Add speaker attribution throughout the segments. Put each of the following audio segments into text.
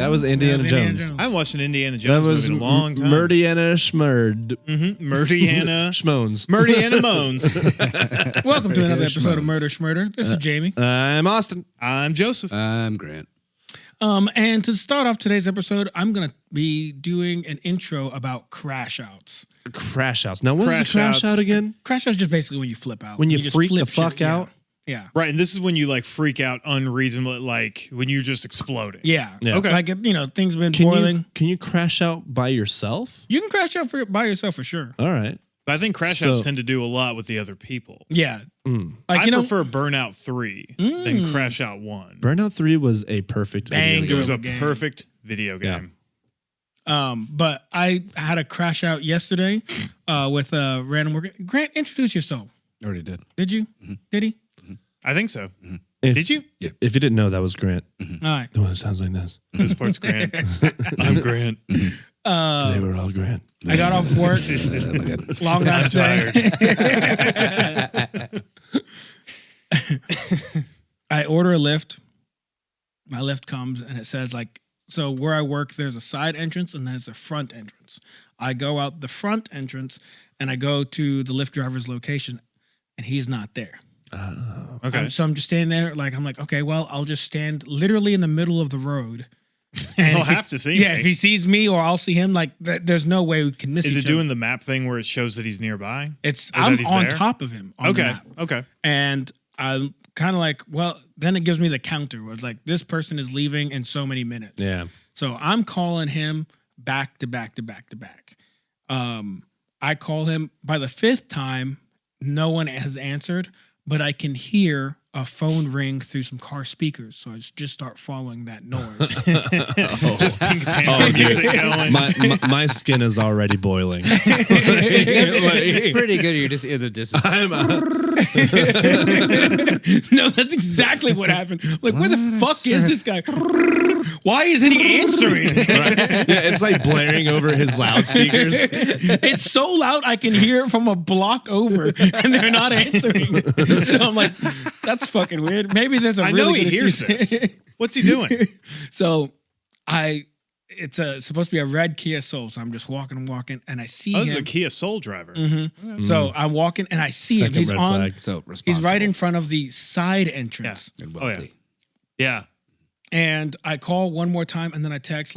Speaker 1: That was Indiana Jones.
Speaker 2: I watched an Indiana Jones movie in a long time.
Speaker 1: Murdiana Schmurd.
Speaker 2: Murdiana
Speaker 1: Schmones.
Speaker 2: Murdiana Moans.
Speaker 3: Welcome to another episode of Murder Schmurder. This is Jamie.
Speaker 1: I'm Austin.
Speaker 2: I'm Joseph.
Speaker 4: I'm Grant.
Speaker 3: And to start off today's episode, I'm going to be doing an intro about Crashouts.
Speaker 1: Crashouts. Now, what is a crash out again?
Speaker 3: Crashouts is just basically when you flip out.
Speaker 1: When you
Speaker 3: just
Speaker 1: freak
Speaker 3: flip
Speaker 1: the fuck out?
Speaker 3: Yeah.
Speaker 2: Right, and this is when you like freak out unreasonably, like when you're just exploding.
Speaker 3: Yeah.
Speaker 2: Okay.
Speaker 3: Like, things been boiling.
Speaker 1: Can you crash out by yourself?
Speaker 3: You can crash out by yourself for sure.
Speaker 1: All right.
Speaker 2: But I think crash outs tend to do a lot with the other people.
Speaker 3: Yeah.
Speaker 2: Like, I prefer Burnout 3 than Crash Out 1.
Speaker 1: Burnout 3 was a perfect video game.
Speaker 2: It was a perfect video game.
Speaker 3: But I had a crash out yesterday with a random worker. Grant, introduce yourself.
Speaker 4: Already did.
Speaker 3: Did you?
Speaker 4: Mm-hmm.
Speaker 3: Did he?
Speaker 2: I think so.
Speaker 4: Mm-hmm.
Speaker 2: Did you?
Speaker 4: Yeah.
Speaker 1: If you didn't know, that was Grant.
Speaker 3: Mm-hmm. All right.
Speaker 1: The one that sounds like this.
Speaker 2: This part's Grant. I'm Grant.
Speaker 1: Today we're all Grant.
Speaker 3: I got off work. Long ass day. I order a lift. My lift comes and it says so where I work, there's a side entrance and there's a front entrance. I go out the front entrance and I go to the lift driver's location and he's not there.
Speaker 1: Oh.
Speaker 2: Okay.
Speaker 3: So I'm just standing there I'm like, okay, well, I'll just stand literally in the middle of the road. And
Speaker 2: He'll have to see me.
Speaker 3: Yeah, if he sees me or I'll see him, there's no way we can miss each other.
Speaker 2: Is it doing the map thing where it shows that he's nearby?
Speaker 3: I'm on top of him. On the map.
Speaker 2: Okay.
Speaker 3: And I'm kind of like, well, then it gives me the counter where it's like, this person is leaving in so many minutes.
Speaker 1: Yeah.
Speaker 3: So I'm calling him back to back to back to back. I call him by the fifth time, no one has answered, but I can hear a phone ring through some car speakers. So I just start following that noise.
Speaker 2: Just Pink Panther music going.
Speaker 1: My skin is already boiling.
Speaker 4: Pretty good. You're just in the distance.
Speaker 3: No, that's exactly what happened. Like, where the fuck is this guy? Why isn't he answering?
Speaker 1: Right? Yeah, it's like blaring over his loudspeakers.
Speaker 3: It's so loud I can hear it from a block over, and they're not answering. So I'm like, that's fucking weird. Maybe there's a
Speaker 2: I
Speaker 3: really
Speaker 2: know he
Speaker 3: good
Speaker 2: hears
Speaker 3: excuse.
Speaker 2: this. What's he doing?
Speaker 3: So it's supposed to be a red Kia Soul. So I'm just walking, and I see
Speaker 2: Oh,
Speaker 3: him.
Speaker 2: this is a Kia Soul driver.
Speaker 3: Mm-hmm. So I'm walking, and I see him. He's
Speaker 1: red
Speaker 3: on.
Speaker 1: flag.
Speaker 4: So
Speaker 3: He's right in front of the side entrance.
Speaker 4: and
Speaker 2: Oh, yeah.
Speaker 4: wealthy.
Speaker 2: Yeah.
Speaker 3: And I call one more time, and then I text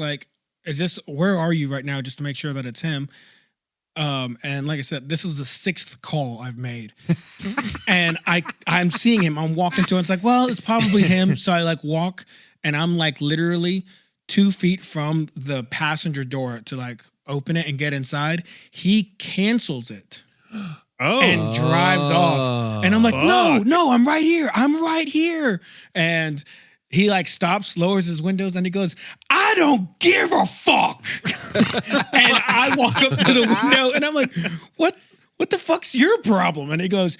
Speaker 3: where are you right now, just to make sure that it's him. And like I said, this is the sixth call I've made. And I'm seeing him. I'm walking to him. It's like, well, it's probably him. So I walk, and I'm literally 2 feet from the passenger door to open it and get inside. He cancels it.
Speaker 2: Oh.
Speaker 3: And drives off. And I'm like, no, I'm right here. And he stops, lowers his windows, and he goes, I don't give a fuck. And I walk up to the window and I'm like, what the fuck's your problem? And he goes,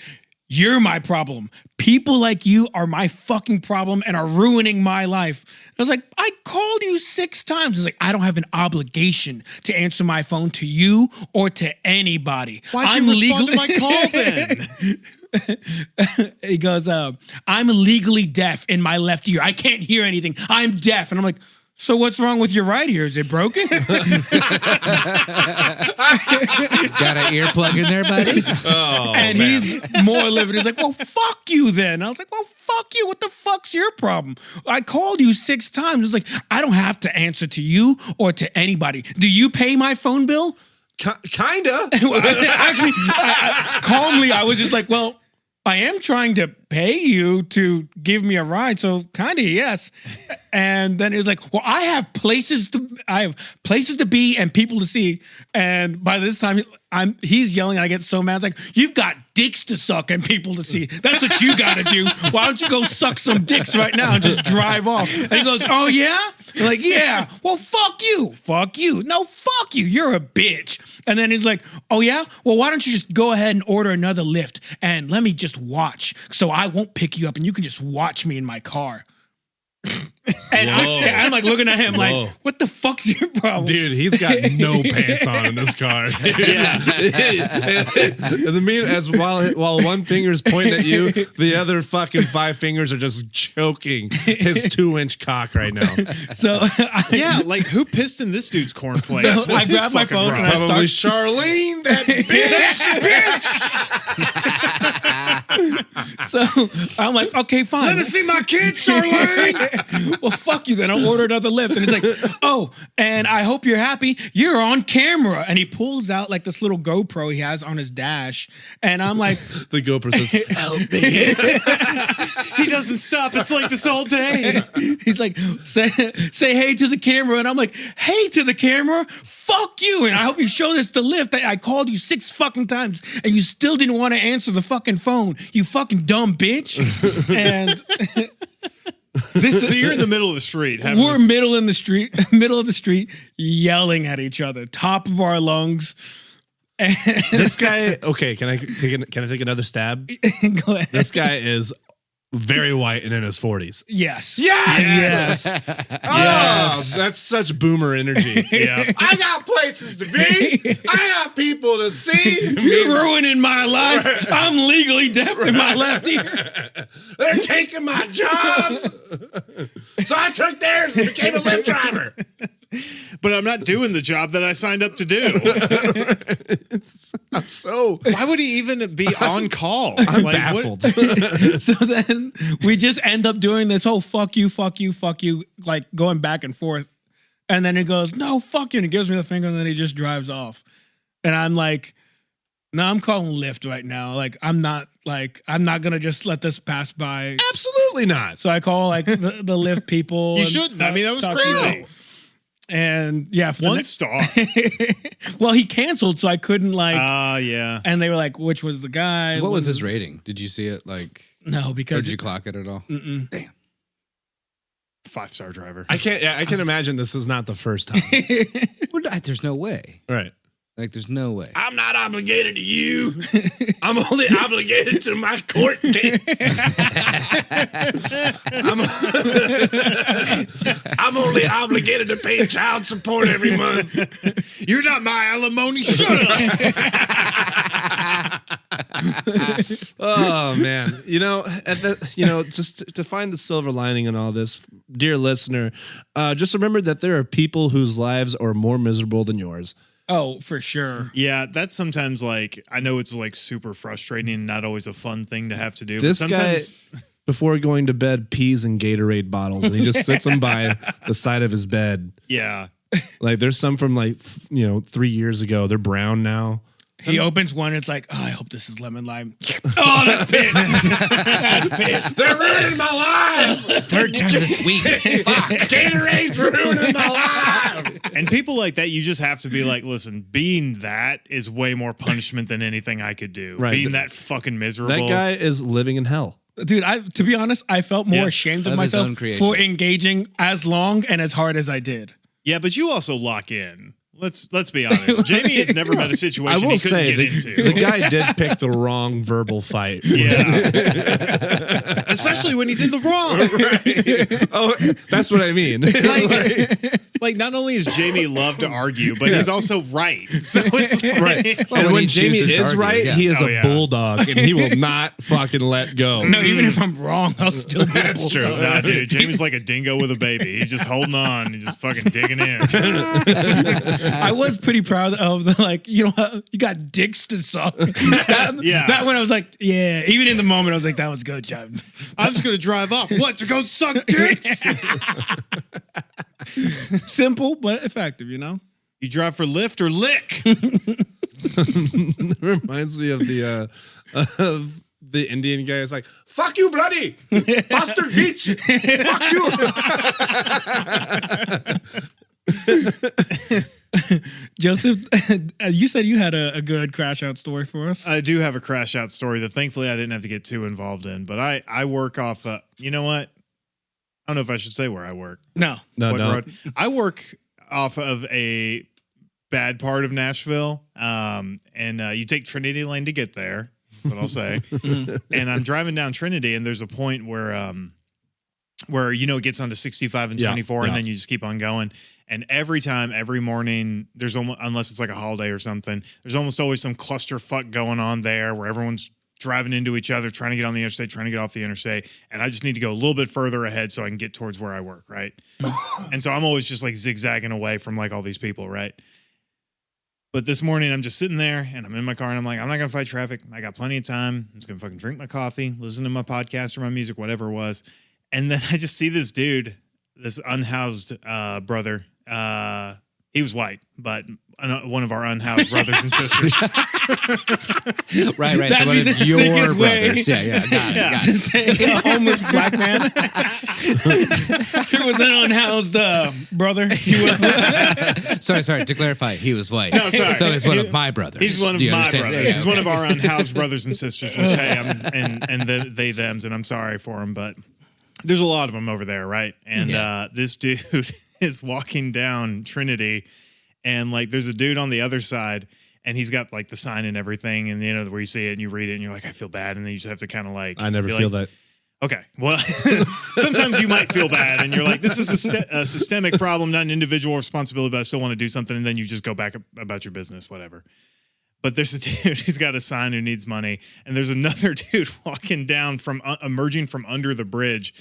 Speaker 3: you're my problem. People like you are my fucking problem and are ruining my life. And I was like, I called you 6 times. He's like, I don't have an obligation to answer my phone to you or to anybody.
Speaker 2: Why'd you respond to my call then?
Speaker 3: He goes, I'm legally deaf in my left ear. I can't hear anything. I'm deaf. And I'm like, so what's wrong with your right ear? Is it broken?
Speaker 4: Got an earplug in there, buddy?
Speaker 1: Oh,
Speaker 3: and
Speaker 1: man.
Speaker 3: he's more livid. He's like, well, fuck you then. I was like, well, fuck you. What the fuck's your problem? I called you 6 times. It's like, I don't have to answer to you or to anybody. Do you pay my phone bill?
Speaker 1: Kinda.
Speaker 3: Actually, calmly, I was just like, well, I am trying to pay you to give me a ride, so kind of yes. And then it was like, well, I have places to be and people to see. And by this time, he's yelling, and I get so mad. It's like, you've got dicks to suck and people to see. That's what you got to do. Why don't you go suck some dicks right now and just drive off? And he goes, oh yeah? I'm like, yeah. Well, fuck you. Fuck you. No, fuck you. You're a bitch. And then he's like, oh yeah? Well, why don't you just go ahead and order another Lyft and let me just watch so I won't pick you up and you can just watch me in my car. And I'm like looking at him
Speaker 1: Whoa.
Speaker 3: like, what the fuck's your problem?
Speaker 1: Dude, he's got no pants on in this car.
Speaker 2: Yeah.
Speaker 1: And the mean as while one finger's pointing at you, the other fucking 5 fingers are just choking his 2-inch cock right now.
Speaker 3: So
Speaker 2: Yeah, like who pissed in this dude's cornflakes?
Speaker 3: So I grabbed my phone and I
Speaker 1: Probably Charlene, that bitch.
Speaker 3: So I'm like, okay, fine.
Speaker 2: Let me see my kid, Charlene.
Speaker 3: Well, fuck you then. I'll order another lift. And he's like, oh, and I hope you're happy. You're on camera. And he pulls out like this little GoPro he has on his dash. And I'm like,
Speaker 1: The GoPro says, help me.
Speaker 2: He doesn't stop. It's like this all day.
Speaker 3: he's like, say hey to the camera. And I'm like, hey to the camera? Fuck you. And I hope you show this to Lyft. I called you 6 fucking times and you still didn't want to answer the fucking phone. You fucking dumb bitch. And
Speaker 2: So you're in the middle of the street.
Speaker 3: we're middle of the street, yelling at each other, top of our lungs. And
Speaker 1: This guy, okay, can I take another stab?
Speaker 3: go ahead.
Speaker 1: This guy is very white and in his 40s.
Speaker 3: Yes.
Speaker 1: Yes!
Speaker 3: Yes.
Speaker 1: That's such boomer energy.
Speaker 2: Yeah.
Speaker 1: I got places to be. I got people to see.
Speaker 3: You're ruining my life. I'm legally deaf in my left ear.
Speaker 1: They're taking my jobs. So I took theirs and became a Lyft driver.
Speaker 2: But I'm not doing the job that I signed up to do.
Speaker 1: I'm so
Speaker 2: Why would he even be on call?
Speaker 1: I'm
Speaker 2: Like,
Speaker 1: baffled.
Speaker 3: So then we just end up doing this whole fuck you, like going back and forth. And then he goes, no, fuck you. And he gives me the finger and then he just drives off. And I'm like, no, I'm calling Lyft right now. Like, I'm not going to just let this pass by.
Speaker 1: Absolutely not.
Speaker 3: So I call like the Lyft people.
Speaker 2: You
Speaker 3: and
Speaker 2: shouldn't. I mean, that was
Speaker 3: talk to
Speaker 2: crazy.
Speaker 3: them. And yeah. for the
Speaker 2: 1 star.
Speaker 3: well, he canceled, so I couldn't like.
Speaker 2: Yeah.
Speaker 3: And they were like, "Which was the guy?"
Speaker 4: What was his rating? Did you see it? Like,
Speaker 3: No,
Speaker 4: or
Speaker 3: because
Speaker 4: did you clock it at all?
Speaker 3: Damn.
Speaker 2: 5-star driver.
Speaker 1: I can imagine this is not the first time.
Speaker 4: Well, there's no way.
Speaker 1: Right.
Speaker 4: Like, there's no way.
Speaker 1: I'm not obligated to you. I'm only obligated to my court dates. I'm only obligated to pay child support every month.
Speaker 2: You're not my alimony. Shut up.
Speaker 1: Oh man, just to find the silver lining in all this, dear listener, just remember that there are people whose lives are more miserable than yours.
Speaker 3: Oh, for sure.
Speaker 2: Yeah, that's sometimes like, I know it's like super frustrating and not always a fun thing to have to do.
Speaker 1: This
Speaker 2: but sometimes,
Speaker 1: guy, before going to bed, pees in Gatorade bottles, and he just sits them by the side of his bed.
Speaker 2: yeah.
Speaker 1: Like there's some from 3 years ago. They're brown now.
Speaker 3: He opens one. It's like, oh, I hope this is lemon lime. Oh, that's pissed. That's pissed.
Speaker 1: They're ruining my life.
Speaker 4: Third time this week.
Speaker 1: Gatorade's ruining my life.
Speaker 2: And people like that, you just have to be like, listen, being that is way more punishment than anything I could do.
Speaker 1: Right.
Speaker 2: Being that fucking miserable.
Speaker 1: That guy is living in hell.
Speaker 3: Dude, to be honest, I felt more
Speaker 2: Yeah.
Speaker 3: ashamed of
Speaker 4: Of his
Speaker 3: myself
Speaker 4: own creation.
Speaker 3: for engaging as long and as hard as I did.
Speaker 2: Yeah, but you also lock in. Let's be honest. Jamie has never met a
Speaker 1: I
Speaker 2: situation
Speaker 1: will
Speaker 2: he couldn't
Speaker 1: say
Speaker 2: get into.
Speaker 1: the guy did pick the wrong verbal fight.
Speaker 2: Yeah. Especially when he's in the wrong.
Speaker 1: Right. Oh, that's what I mean.
Speaker 2: Like, not only is Jamie love to argue, but he's also right. So it's like,
Speaker 1: Right.
Speaker 4: Well,
Speaker 1: And
Speaker 4: when
Speaker 1: when
Speaker 4: he
Speaker 1: Jamie
Speaker 4: chooses to
Speaker 1: is
Speaker 4: argue,
Speaker 1: right,
Speaker 4: yeah.
Speaker 1: he is
Speaker 2: Oh,
Speaker 1: a
Speaker 2: yeah.
Speaker 1: bulldog and he will not fucking let go.
Speaker 3: No, even if I'm wrong, I'll still be
Speaker 1: That's
Speaker 3: able
Speaker 1: true.
Speaker 3: to-
Speaker 2: Nah, dude, Jamie's like a dingo with a baby. He's just holding on and just fucking digging in.
Speaker 3: I was pretty proud of the you got dicks to suck.
Speaker 2: Yeah.
Speaker 3: That one I was like, yeah. Even in the moment, I was like, that was good job.
Speaker 2: I'm just gonna drive off. What, to go suck dicks?
Speaker 3: Simple but effective,
Speaker 2: You drive for Lyft or lick?
Speaker 1: It reminds me of the Indian guy is like, fuck you, bloody bastard bitch. Fuck you.
Speaker 3: Joseph, you said you had a good crash out story for us.
Speaker 2: I do have a crash out story that thankfully I didn't have to get too involved in, but I work off, you know what? I don't know if I should say where I work.
Speaker 3: No.
Speaker 1: No,
Speaker 2: What
Speaker 1: no.
Speaker 2: road. I work off of a bad part of Nashville, and you take Trinity Lane to get there, what I'll say. And I'm driving down Trinity, and there's a point where where, it gets onto 65 and 24 and then you just keep on going. And every morning, there's almost, unless it's like a holiday or something, there's almost always some clusterfuck going on there where everyone's driving into each other, trying to get on the interstate, trying to get off the interstate. And I just need to go a little bit further ahead so I can get towards where I work, right? And so I'm always just like zigzagging away from like all these people, right? But this morning, I'm just sitting there and I'm in my car and I'm like, I'm not going to fight traffic. I got plenty of time. I'm just going to fucking drink my coffee, listen to my podcast or my music, whatever it was. And then I just see this dude, this unhoused brother. He was white, but one of our unhoused brothers and sisters.
Speaker 4: Right.
Speaker 3: That'd
Speaker 4: So
Speaker 3: be
Speaker 4: one
Speaker 3: the
Speaker 4: of your
Speaker 3: sickest way.
Speaker 4: brothers. Yeah. Got it.
Speaker 3: To say a homeless black man. He was an unhoused brother. If you will.
Speaker 4: Sorry. To clarify, he was white.
Speaker 2: No, sorry.
Speaker 4: So he's one of my brothers.
Speaker 2: He's one of
Speaker 4: Do you
Speaker 2: my
Speaker 4: understand?
Speaker 2: brothers.
Speaker 4: Yeah,
Speaker 2: He's one of our unhoused brothers and sisters, which, hey, they, thems, and I'm sorry for them, but there's a lot of them over there, right? And this dude is walking down Trinity, and like there's a dude on the other side, and he's got like the sign and everything, and where you see it and you read it and you're like, I feel bad, and then you just have to kind of like,
Speaker 1: I never feel that.
Speaker 2: Okay, well, sometimes you might feel bad, and you're like, this is a systemic problem, not an individual responsibility, but I still want to do something, and then you just go back about your business, whatever. But there's a dude who's got a sign who needs money, and there's another dude walking down from emerging from under the bridge,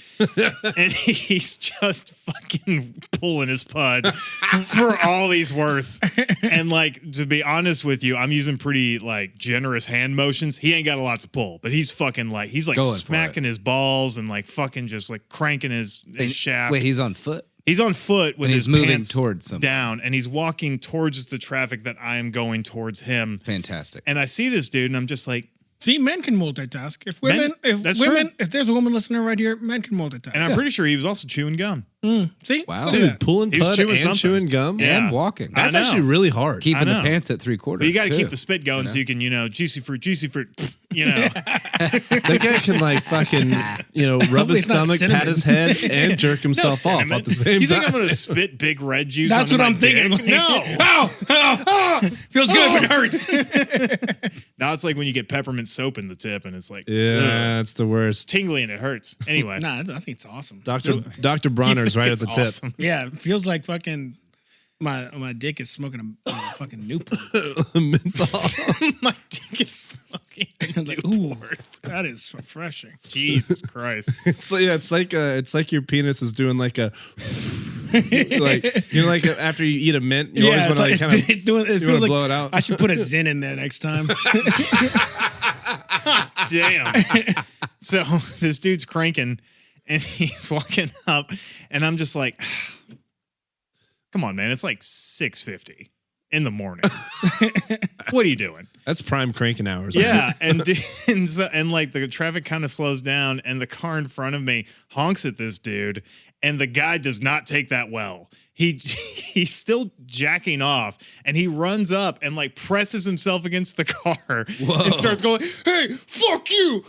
Speaker 2: and he's just fucking pulling his pud for all he's worth. And like, to be honest with you, I'm using pretty like generous hand motions. He ain't got a lot to pull, but he's fucking like he's like
Speaker 4: Going
Speaker 2: smacking his balls and like fucking just like cranking his shaft.
Speaker 4: Wait, he's on foot?
Speaker 2: He's on foot with
Speaker 4: And
Speaker 2: his
Speaker 4: he's moving
Speaker 2: pants
Speaker 4: towards something.
Speaker 2: down, and he's walking towards the traffic that I am going towards him.
Speaker 4: Fantastic.
Speaker 2: And I see this dude, and I'm just like,
Speaker 3: See, men can multitask. If
Speaker 2: Men-
Speaker 3: women,
Speaker 2: that's true.
Speaker 3: if there's a woman listener right here, men can multitask.
Speaker 2: and I'm pretty sure he was also chewing gum.
Speaker 3: See,
Speaker 4: Wow.
Speaker 3: Look at
Speaker 1: Dude,
Speaker 3: that.
Speaker 1: pulling
Speaker 2: He was
Speaker 1: pud
Speaker 2: chewing
Speaker 1: and
Speaker 2: something.
Speaker 1: chewing gum.
Speaker 2: Yeah.
Speaker 4: And walking.
Speaker 2: I
Speaker 1: That's
Speaker 2: know.
Speaker 1: actually really hard.
Speaker 4: Keeping
Speaker 2: I
Speaker 4: the
Speaker 2: know.
Speaker 4: pants at 3/4.
Speaker 2: But you got to
Speaker 4: too.
Speaker 2: keep the spit going so you can, juicy fruit,
Speaker 1: That guy can like fucking, rub
Speaker 3: Hopefully
Speaker 1: his
Speaker 3: it's not
Speaker 1: stomach,
Speaker 3: cinnamon.
Speaker 1: pat his head, and jerk himself off
Speaker 2: cinnamon.
Speaker 1: at the same
Speaker 2: You think I'm
Speaker 1: time.
Speaker 2: going to spit big red juice
Speaker 3: That's
Speaker 2: onto
Speaker 3: what
Speaker 2: my
Speaker 3: I'm thinking.
Speaker 2: dick?
Speaker 3: Like,
Speaker 2: No.
Speaker 3: Ow! Feels good, but hurts.
Speaker 2: Now it's like when you get peppermint soap in the tip, and it's like,
Speaker 1: Yeah,
Speaker 2: ugh.
Speaker 1: that's the worst.
Speaker 2: tingly and it hurts. Anyway.
Speaker 3: Nah, I think it's awesome.
Speaker 1: Dr. Bronner's right at the tip.
Speaker 2: Awesome.
Speaker 3: Yeah, it feels like fucking my dick is smoking a fucking Newport.
Speaker 1: Menthol.
Speaker 2: My dick is smoking.
Speaker 3: Like, ooh, that is refreshing.
Speaker 2: Jesus Christ.
Speaker 1: It's like your penis is doing like a like after you eat a mint, you always want to like kind of
Speaker 3: it's doing. It
Speaker 1: you
Speaker 3: feels
Speaker 1: want to
Speaker 3: like
Speaker 1: blow it out.
Speaker 3: I should put a Zen in there next time.
Speaker 2: Damn. So this dude's cranking and he's walking up, and I'm just like, come on, man. It's like 6:50 in the morning. What are you doing?
Speaker 1: That's prime cranking hours.
Speaker 2: Yeah. And like the traffic kind of slows down, and the car in front of me honks at this dude, and the guy does not take that well. He's still jacking off, and he runs up and like presses himself against the car and starts going, "Hey, fuck you,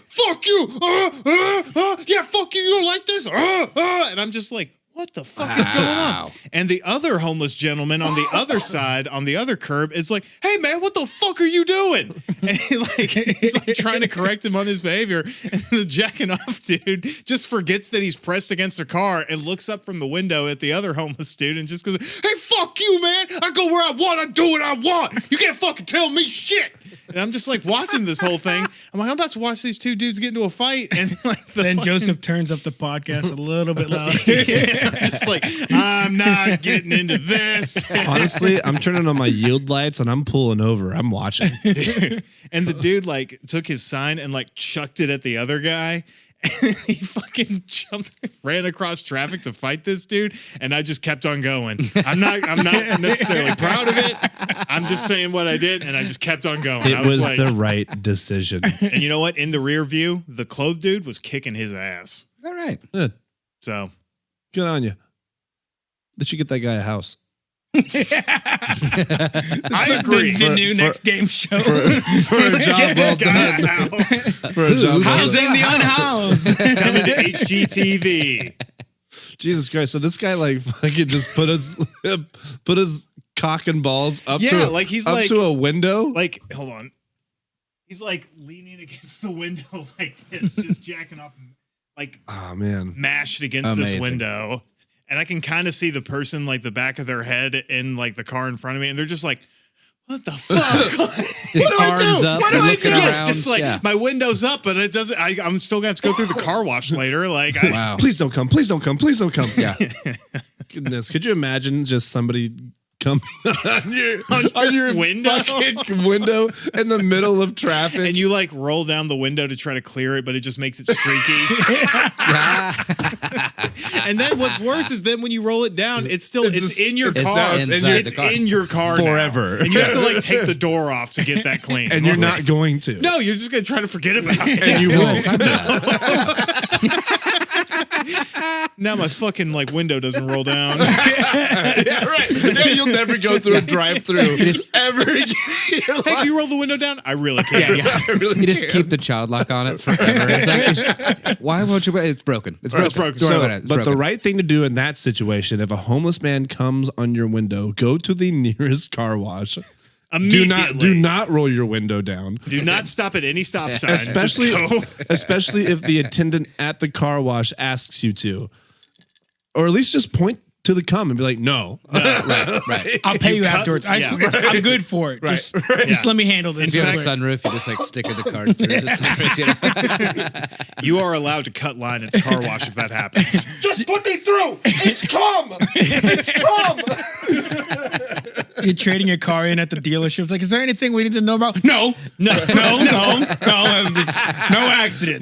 Speaker 2: yeah, fuck you. You don't like this, and I'm just like, what the fuck is going on? And the other homeless gentleman on the other side, on the other curb, is like, hey man, what the fuck are you doing? And he's like trying to correct him on his behavior. And the jacking off dude just forgets that he's pressed against the car and looks up from the window at the other homeless dude and just goes, hey, fuck you, man. I go where I want. I do what I want. You can't fucking tell me shit. And I'm just like watching this whole thing. I'm like, I'm about to watch these two dudes get into a fight. And like
Speaker 3: Then Joseph turns up the podcast a little bit louder.
Speaker 2: I'm just like, I'm not getting into this.
Speaker 1: Honestly, I'm turning on my yield lights and I'm pulling over. I'm watching.
Speaker 2: Dude. And the dude like took his sign and like chucked it at the other guy. And he fucking ran across traffic to fight this dude, and I just kept on going. I'm not necessarily proud of it. I'm just saying what I did, and I just kept on going.
Speaker 1: It
Speaker 2: I was
Speaker 1: was
Speaker 2: like,
Speaker 1: the right decision.
Speaker 2: and you know what? In the rear view, the clothed dude was kicking his ass.
Speaker 4: All right.
Speaker 1: Good.
Speaker 2: So
Speaker 1: Good on you. They should get that guy a house.
Speaker 2: I agree.
Speaker 3: The new next game show.
Speaker 1: For a job
Speaker 2: Get
Speaker 1: well
Speaker 2: this guy a
Speaker 1: done.
Speaker 2: house.
Speaker 1: For a job well done.
Speaker 3: Housing the unhoused.
Speaker 2: Coming to HGTV.
Speaker 1: Jesus Christ. So this guy like fucking just put his cock and balls up
Speaker 2: Yeah, like he's
Speaker 1: up
Speaker 2: like
Speaker 1: to a window.
Speaker 2: like hold on. He's like leaning against the window like this, just jacking off like
Speaker 1: Oh man.
Speaker 2: mashed against
Speaker 4: Amazing.
Speaker 2: this window, and I can kind of see the person like the back of their head in like the car in front of me, and they're just like, "What the fuck?"
Speaker 4: Just arms up, looking
Speaker 2: Yeah,
Speaker 4: around.
Speaker 2: just like
Speaker 4: yeah.
Speaker 2: my window's up, but it doesn't. I'm still gonna have to go through the car wash later. Like,
Speaker 4: Wow.
Speaker 1: Please don't come. Please don't come. Please don't come.
Speaker 4: Yeah.
Speaker 1: Goodness, could you imagine just somebody coming on your
Speaker 2: window?
Speaker 1: fucking window in the middle of traffic?
Speaker 2: and you like roll down the window to try to clear it, but it just makes it streaky. And then what's worse is then when you roll it down, it's still it's in your
Speaker 4: it's
Speaker 2: car.
Speaker 4: inside
Speaker 2: It's
Speaker 4: the car.
Speaker 2: in your car
Speaker 1: Forever.
Speaker 2: now. And you have to like take the door off to get that clean.
Speaker 1: and you're not going to.
Speaker 2: No, you're just gonna try to forget about it.
Speaker 1: And you
Speaker 4: Who
Speaker 1: won't.
Speaker 4: has time for that?
Speaker 2: Now my fucking like window doesn't roll down.
Speaker 1: Yeah, right. Now you'll never go through a drive-through ever again.
Speaker 2: Hey, can you roll the window down? I really can't.
Speaker 4: Yeah. You just keep the child lock on it forever. It's like, why won't you? It's broken. It's broken.
Speaker 2: It's broken.
Speaker 4: Don't worry
Speaker 1: So,
Speaker 4: about it. It's
Speaker 1: but the
Speaker 4: broken.
Speaker 1: right thing to do in that situation, if a homeless man comes on your window, go to the nearest car wash.
Speaker 2: Immediately.
Speaker 1: Do not roll your window down.
Speaker 2: Do not stop at any stop sign.
Speaker 1: Especially,
Speaker 2: Just go.
Speaker 1: especially if the attendant at the car wash asks you to, or at least just point to the cum and be like, "No,
Speaker 4: right.
Speaker 3: I'll pay you
Speaker 2: cut-
Speaker 3: afterwards.
Speaker 2: yeah.
Speaker 3: I'm good for it. Just
Speaker 2: Yeah.
Speaker 3: let me handle this.
Speaker 4: If you have a
Speaker 2: fact-
Speaker 4: sunroof, you just like sticking the card through the sunroof. You know?
Speaker 2: You are allowed to cut line at the car wash if that happens.
Speaker 1: just put me through. It's cum. It's cum."
Speaker 3: You're trading your car in at the dealership. Like, is there anything we need to know about? No, no accidents.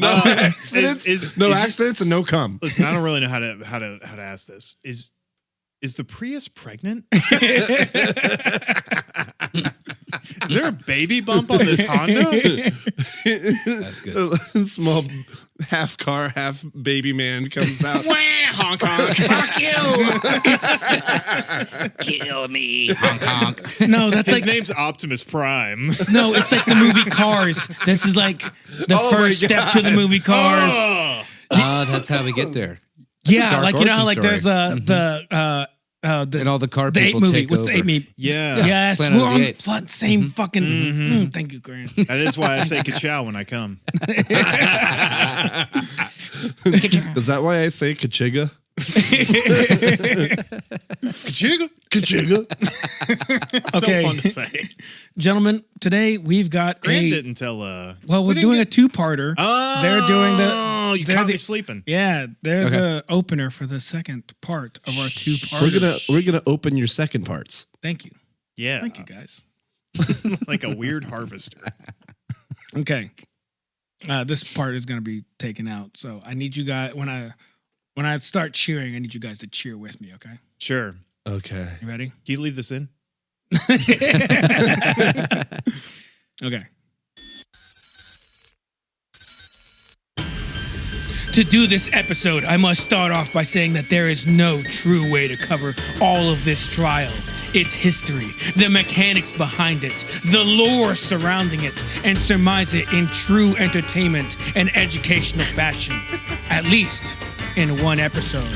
Speaker 1: No
Speaker 2: Is-
Speaker 1: accidents.
Speaker 2: is-
Speaker 1: no
Speaker 2: is-
Speaker 1: accidents and no cum.
Speaker 2: Listen, I don't really know how to ask this. Is the Prius pregnant? Is there a baby bump on this Honda?
Speaker 4: That's good.
Speaker 1: A small half car, half baby man comes out.
Speaker 2: Wah, honk honk.
Speaker 3: Fuck you.
Speaker 4: Kill me, honk honk.
Speaker 3: No, that's
Speaker 2: His
Speaker 3: like
Speaker 2: name's Optimus Prime.
Speaker 3: no, it's like the movie Cars. This is like the
Speaker 1: Oh my
Speaker 3: first step to the movie Cars.
Speaker 2: Oh,
Speaker 4: Oh, that's how we get there.
Speaker 3: Yeah,
Speaker 1: dark
Speaker 3: like you know how
Speaker 1: origin
Speaker 3: like
Speaker 1: story.
Speaker 3: there's the
Speaker 4: And all the car
Speaker 3: the 8
Speaker 4: people
Speaker 3: movie.
Speaker 4: take
Speaker 3: What's
Speaker 4: over.
Speaker 3: the 8 movie?
Speaker 2: yeah.
Speaker 3: Yes,
Speaker 4: Planet
Speaker 3: we're
Speaker 4: of
Speaker 3: on
Speaker 4: the Apes.
Speaker 3: same fucking. Thank you, Grant.
Speaker 2: That is why I say ka-chow when I come.
Speaker 1: Is that why I say kachiga?
Speaker 2: Ka-chigga.
Speaker 1: Kachiga.
Speaker 2: It's
Speaker 3: Okay.
Speaker 2: so fun to say.
Speaker 3: Gentlemen, today we've got
Speaker 2: Grant
Speaker 3: a.
Speaker 2: didn't tell.
Speaker 3: Well, we're
Speaker 2: didn't
Speaker 3: doing
Speaker 2: get-
Speaker 3: a two-parter.
Speaker 2: Oh,
Speaker 3: They're doing
Speaker 2: you
Speaker 3: they're
Speaker 2: caught
Speaker 3: the-
Speaker 2: me sleeping.
Speaker 3: Yeah, they're
Speaker 4: Okay.
Speaker 3: the opener for the second part of our two-parter.
Speaker 1: We're gonna open your second parts.
Speaker 3: Thank you,
Speaker 2: Yeah,
Speaker 3: thank you, guys.
Speaker 2: like a weird harvester.
Speaker 3: Okay, this part is gonna be taken out, so I need you guys when I start cheering, I need you guys to cheer with me. Okay,
Speaker 2: Sure.
Speaker 1: Okay.
Speaker 3: you ready?
Speaker 2: Can you leave this in?
Speaker 3: Okay. To do this episode, I must start off by saying that there is no true way to cover all of this trial. Its history, the mechanics behind it, the lore surrounding it, and surmise it in true entertainment and educational fashion. At least in one episode,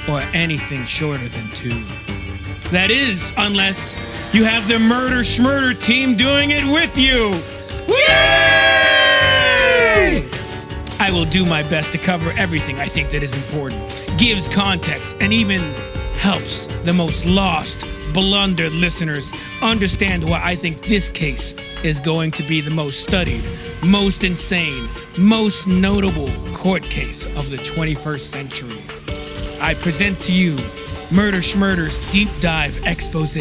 Speaker 3: or anything shorter than 2. That is, unless you have the Murder Schmurder team doing it with you. Yay! I will do my best to cover everything I think that is important, gives context, and even helps the most lost, blundered listeners understand why I think this case is going to be the most studied, most insane, most notable court case of the 21st century. I present to you Murder Schmurder's deep dive expose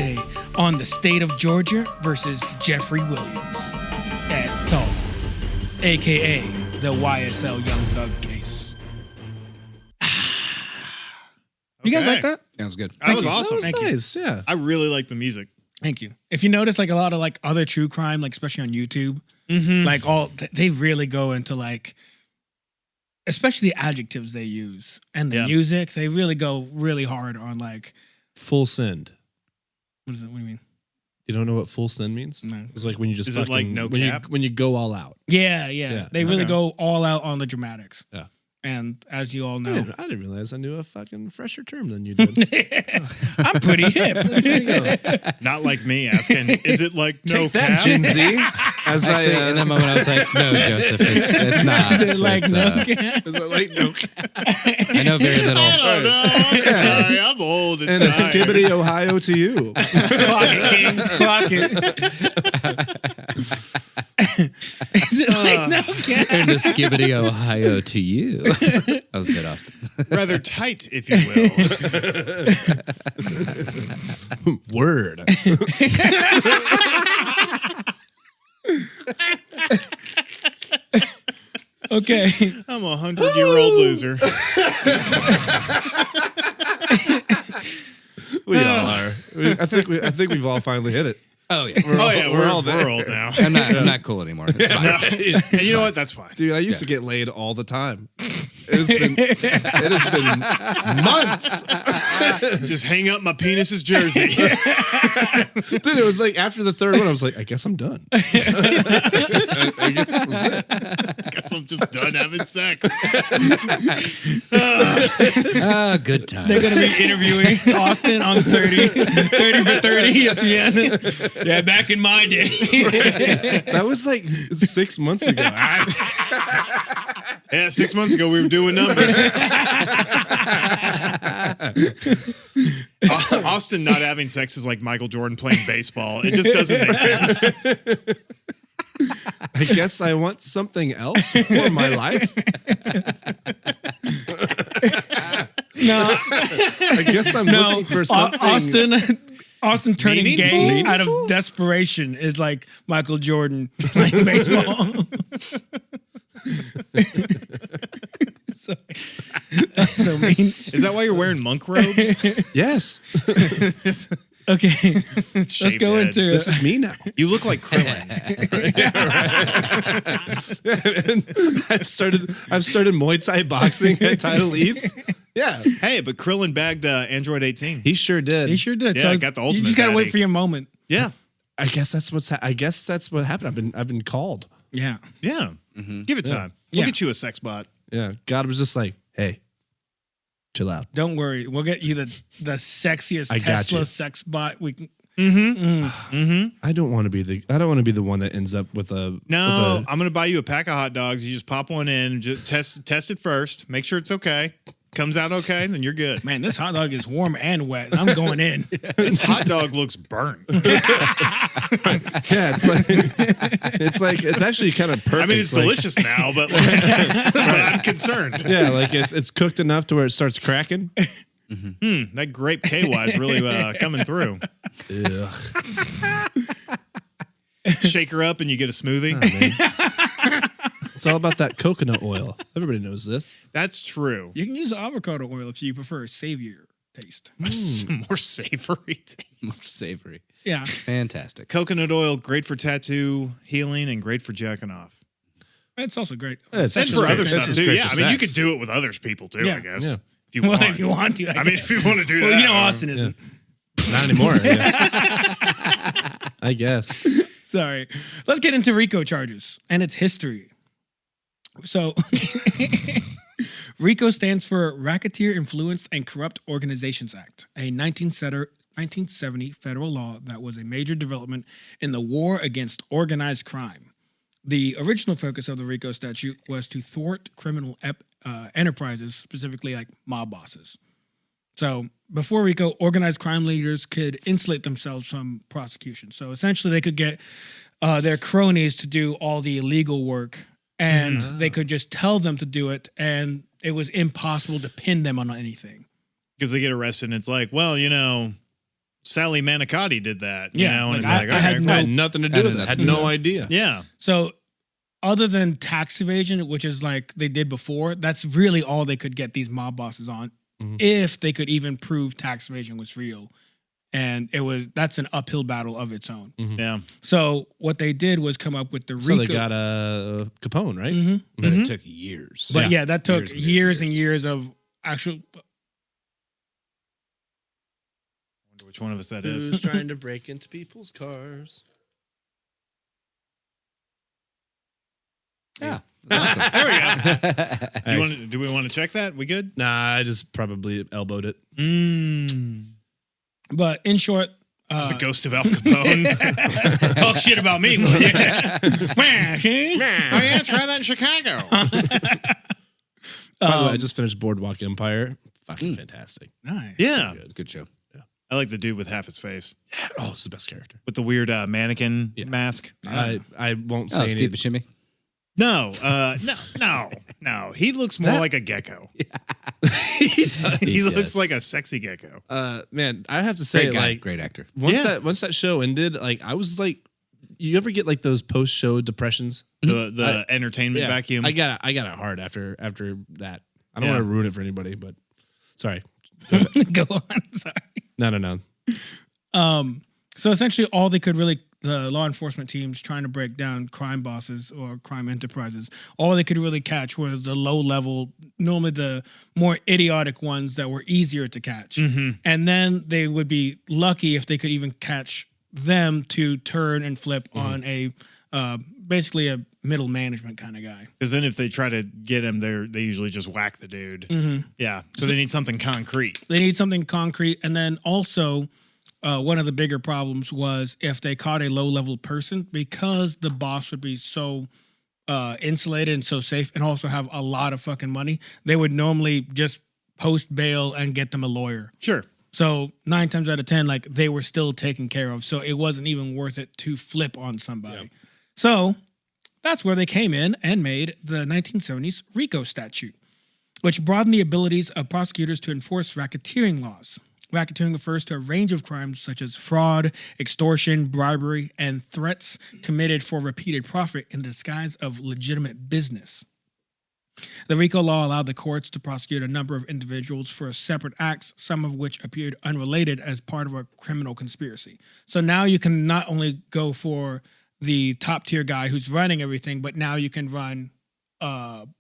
Speaker 3: on the state of Georgia versus Jeffrey Williams et al., aka the YSL Young Thug case. You guys
Speaker 2: Okay.
Speaker 3: like that?
Speaker 4: Sounds good.
Speaker 2: That was
Speaker 3: you.
Speaker 2: awesome.
Speaker 1: That
Speaker 3: Thank
Speaker 1: was
Speaker 3: you.
Speaker 1: nice. Yeah.
Speaker 2: I really like the music.
Speaker 3: Thank you. If you notice, like a lot of like other true crime, like especially on YouTube, like they really go into like, especially the adjectives they use and the
Speaker 2: Yeah.
Speaker 3: music. They really go really hard on like,
Speaker 1: Full send.
Speaker 3: what is it? What do you mean?
Speaker 1: You don't know what full send means?
Speaker 3: No.
Speaker 1: It's like when you just
Speaker 2: Is it like no
Speaker 1: when
Speaker 2: cap?
Speaker 1: when you go all out.
Speaker 3: Yeah.
Speaker 1: Yeah.
Speaker 3: They really
Speaker 2: Okay.
Speaker 3: go all out on the dramatics.
Speaker 1: Yeah.
Speaker 3: And as you all
Speaker 1: I
Speaker 3: know,
Speaker 1: didn't realize I knew a fucking fresher term than you did.
Speaker 3: I'm pretty hip.
Speaker 2: Not like me asking, is it like no
Speaker 1: Take that,
Speaker 2: cap?
Speaker 1: Gen Z. As
Speaker 4: Actually,
Speaker 1: I,
Speaker 4: in that moment, I was like, "No, Joseph, it's not."
Speaker 3: Is it like
Speaker 4: It's,
Speaker 3: no?
Speaker 1: is it like no
Speaker 4: I know very little.
Speaker 2: I don't know. I'm sorry. I'm old and
Speaker 1: and a
Speaker 2: tired.
Speaker 1: skibbity Ohio to you.
Speaker 3: Clock it, King. Clock it. Is it like no?
Speaker 4: And a skibbity Ohio to you. That was good, Austin.
Speaker 2: Rather tight, if you will.
Speaker 1: Word.
Speaker 3: Okay.
Speaker 2: I'm a 100-year-old loser.
Speaker 1: We all are. I think we've all finitely hit it.
Speaker 4: Oh yeah,
Speaker 2: We're
Speaker 1: all there.
Speaker 2: old now.
Speaker 4: I'm not cool anymore. It's fine.
Speaker 2: And you know what? That's fine.
Speaker 1: Dude, I used to get laid all the time. It has been months.
Speaker 2: Just hang up my penis's jersey.
Speaker 1: Dude, it was like after the third one, I was like, I guess I'm done. I guess that's it.
Speaker 2: Guess I'm just done having sex.
Speaker 4: Good time.
Speaker 3: They're going to be interviewing Austin on 30 for 30 ESPN. Yeah, back in my day.
Speaker 1: That was like 6 months ago.
Speaker 2: Yeah, 6 months ago we were doing numbers. Austin not having sex is like Michael Jordan playing baseball. It just doesn't make sense.
Speaker 1: I guess I want something else for my life.
Speaker 3: No,
Speaker 1: I guess I'm looking for something.
Speaker 3: Austin turning gay
Speaker 2: Meaningful?
Speaker 3: out of desperation is like Michael Jordan playing baseball. so mean.
Speaker 2: Is that why you're wearing monk robes?
Speaker 1: Yes.
Speaker 3: Okay, let's
Speaker 2: Shaved
Speaker 3: go
Speaker 2: head.
Speaker 3: into
Speaker 1: This is me now.
Speaker 2: You look like Krillin.
Speaker 1: I've started Muay Thai boxing at Title East. Yeah.
Speaker 2: Hey, but Krillin bagged Android 18.
Speaker 1: He sure did.
Speaker 3: He sure did.
Speaker 2: Yeah,
Speaker 3: so
Speaker 2: I got the
Speaker 3: you
Speaker 2: ultimate
Speaker 3: just gotta
Speaker 2: daddy.
Speaker 3: wait for your moment.
Speaker 2: Yeah.
Speaker 1: I guess that's what happened. I've been called.
Speaker 3: Yeah.
Speaker 2: Yeah. Give it time. We'll
Speaker 3: Yeah.
Speaker 2: get you a sex bot.
Speaker 1: Yeah. God was just like, hey, chill out.
Speaker 3: Don't worry, we'll get you the sexiest
Speaker 1: I got
Speaker 3: Tesla
Speaker 1: you.
Speaker 3: sex bot we can.
Speaker 1: I don't want to be the one that ends up with a
Speaker 2: No, I'm going to buy you a pack of hot dogs. You just pop one in, just test it first. Make sure it's okay. Comes out okay, then you're good.
Speaker 3: Man, this hot dog is warm and wet. I'm going in.
Speaker 2: This hot dog looks burnt.
Speaker 1: Yeah, it's actually kind of perfect.
Speaker 2: I mean, it's
Speaker 1: like-
Speaker 2: delicious now, but I'm concerned.
Speaker 1: Yeah, like it's cooked enough to where it starts cracking.
Speaker 2: That grape KY is really coming through.
Speaker 1: Ugh.
Speaker 2: Shake her up and you get a smoothie.
Speaker 1: It's all about that coconut oil. Everybody knows this.
Speaker 2: That's true.
Speaker 3: You can use avocado oil if you prefer a savior taste.
Speaker 2: Some more savory taste.
Speaker 4: Savory.
Speaker 3: Yeah.
Speaker 4: Fantastic.
Speaker 2: Coconut oil, great for tattoo healing and great for jacking off.
Speaker 3: It's also great.
Speaker 1: It's
Speaker 2: And for
Speaker 1: great.
Speaker 2: other
Speaker 1: It's
Speaker 2: stuff
Speaker 1: just
Speaker 2: too.
Speaker 1: great
Speaker 2: Yeah,
Speaker 1: for
Speaker 2: I mean, you
Speaker 1: sex.
Speaker 2: could do it with others people too,
Speaker 3: Yeah.
Speaker 2: I guess.
Speaker 1: Yeah.
Speaker 2: If you
Speaker 3: Well,
Speaker 2: want.
Speaker 3: if you want to.
Speaker 2: I mean, if you want to do
Speaker 3: well,
Speaker 2: that.
Speaker 3: you know, Austin isn't.
Speaker 1: Not anymore. I guess.
Speaker 3: Sorry. Let's get into RICO charges and its history. So, RICO stands for Racketeer Influenced and Corrupt Organizations Act, a 1970 federal law that was a major development in the war against organized crime. The original focus of the RICO statute was to thwart criminal enterprises, specifically like mob bosses. So before RICO, organized crime leaders could insulate themselves from prosecution. So essentially they could get their cronies to do all the illegal work and they could just tell them to do it and it was impossible to pin them on anything.
Speaker 2: Because they get arrested and it's like, well, you know, Sally Manicotti did that. You
Speaker 3: Yeah,
Speaker 2: know, and
Speaker 3: like,
Speaker 2: it's like,
Speaker 3: I had
Speaker 2: okay,
Speaker 3: no-
Speaker 1: I had nothing to do with it. I had no idea.
Speaker 2: yeah.
Speaker 3: So other than tax evasion, which is like they did before, that's really all they could get these mob bosses on if they could even prove tax evasion was real. And that's an uphill battle of its own.
Speaker 2: Yeah.
Speaker 3: So what they did was come up with the
Speaker 1: So
Speaker 3: RICO.
Speaker 1: they got a Capone, right?
Speaker 4: But it took years.
Speaker 3: But yeah, that took
Speaker 4: Years and
Speaker 3: years and
Speaker 4: years.
Speaker 3: years of actual.
Speaker 2: Wonder which one of us that is.
Speaker 1: Who's trying to break into people's cars?
Speaker 4: Yeah. Awesome.
Speaker 2: There we go.
Speaker 1: All right,
Speaker 2: Do we want to check that? We good?
Speaker 1: Nah, I just probably elbowed it.
Speaker 3: But in short,
Speaker 2: it's the ghost of Al Capone.
Speaker 3: talk shit about me. Will you?
Speaker 2: Oh yeah, try that in Chicago.
Speaker 1: By the way, I just finished Boardwalk Empire. Fucking fantastic.
Speaker 3: Nice.
Speaker 2: Yeah,
Speaker 4: Good show.
Speaker 2: I like the dude with half his face
Speaker 1: Oh, it's the best character.
Speaker 2: with the weird mannequin mask.
Speaker 1: I won't say
Speaker 4: Steve
Speaker 1: any.
Speaker 4: Buscemi.
Speaker 2: No, no. He looks more like a gecko. He looks like a sexy gecko.
Speaker 1: Man, I have to say,
Speaker 4: Great guy,
Speaker 1: like,
Speaker 4: great actor.
Speaker 1: once that show ended, like, I was like, you ever get like those post show depressions?
Speaker 2: The entertainment vacuum.
Speaker 1: I got it hard after that. I don't
Speaker 2: Yeah.
Speaker 1: want to ruin it for anybody, but sorry.
Speaker 3: Go on. Sorry.
Speaker 1: No.
Speaker 3: So essentially, all they could really, the law enforcement teams trying to break down crime bosses or crime enterprises, all they could really catch were the low level, normally the more idiotic ones that were easier to catch. And then they would be lucky if they could even catch them to turn and flip on a basically a middle management kind of guy.
Speaker 2: Because then if they try to get him, they usually just whack the dude. Yeah. So they need something concrete.
Speaker 3: They need something concrete. And then also, one of the bigger problems was if they caught a low-level person, because the boss would be so insulated and so safe and also have a lot of fucking money, they would normally just post bail and get them a lawyer.
Speaker 2: Sure.
Speaker 3: So 9 times out of 10, like, they were still taken care of. So it wasn't even worth it to flip on somebody.
Speaker 1: Yep.
Speaker 3: So that's where they came in and made the 1970s RICO statute, which broadened the abilities of prosecutors to enforce racketeering laws. Racketeering refers to a range of crimes such as fraud, extortion, bribery, and threats committed for repeated profit in the disguise of legitimate business. The RICO law allowed the courts to prosecute a number of individuals for separate acts, some of which appeared unrelated as part of a criminal conspiracy. So now you can not only go for the top tier guy who's running everything, but now you can run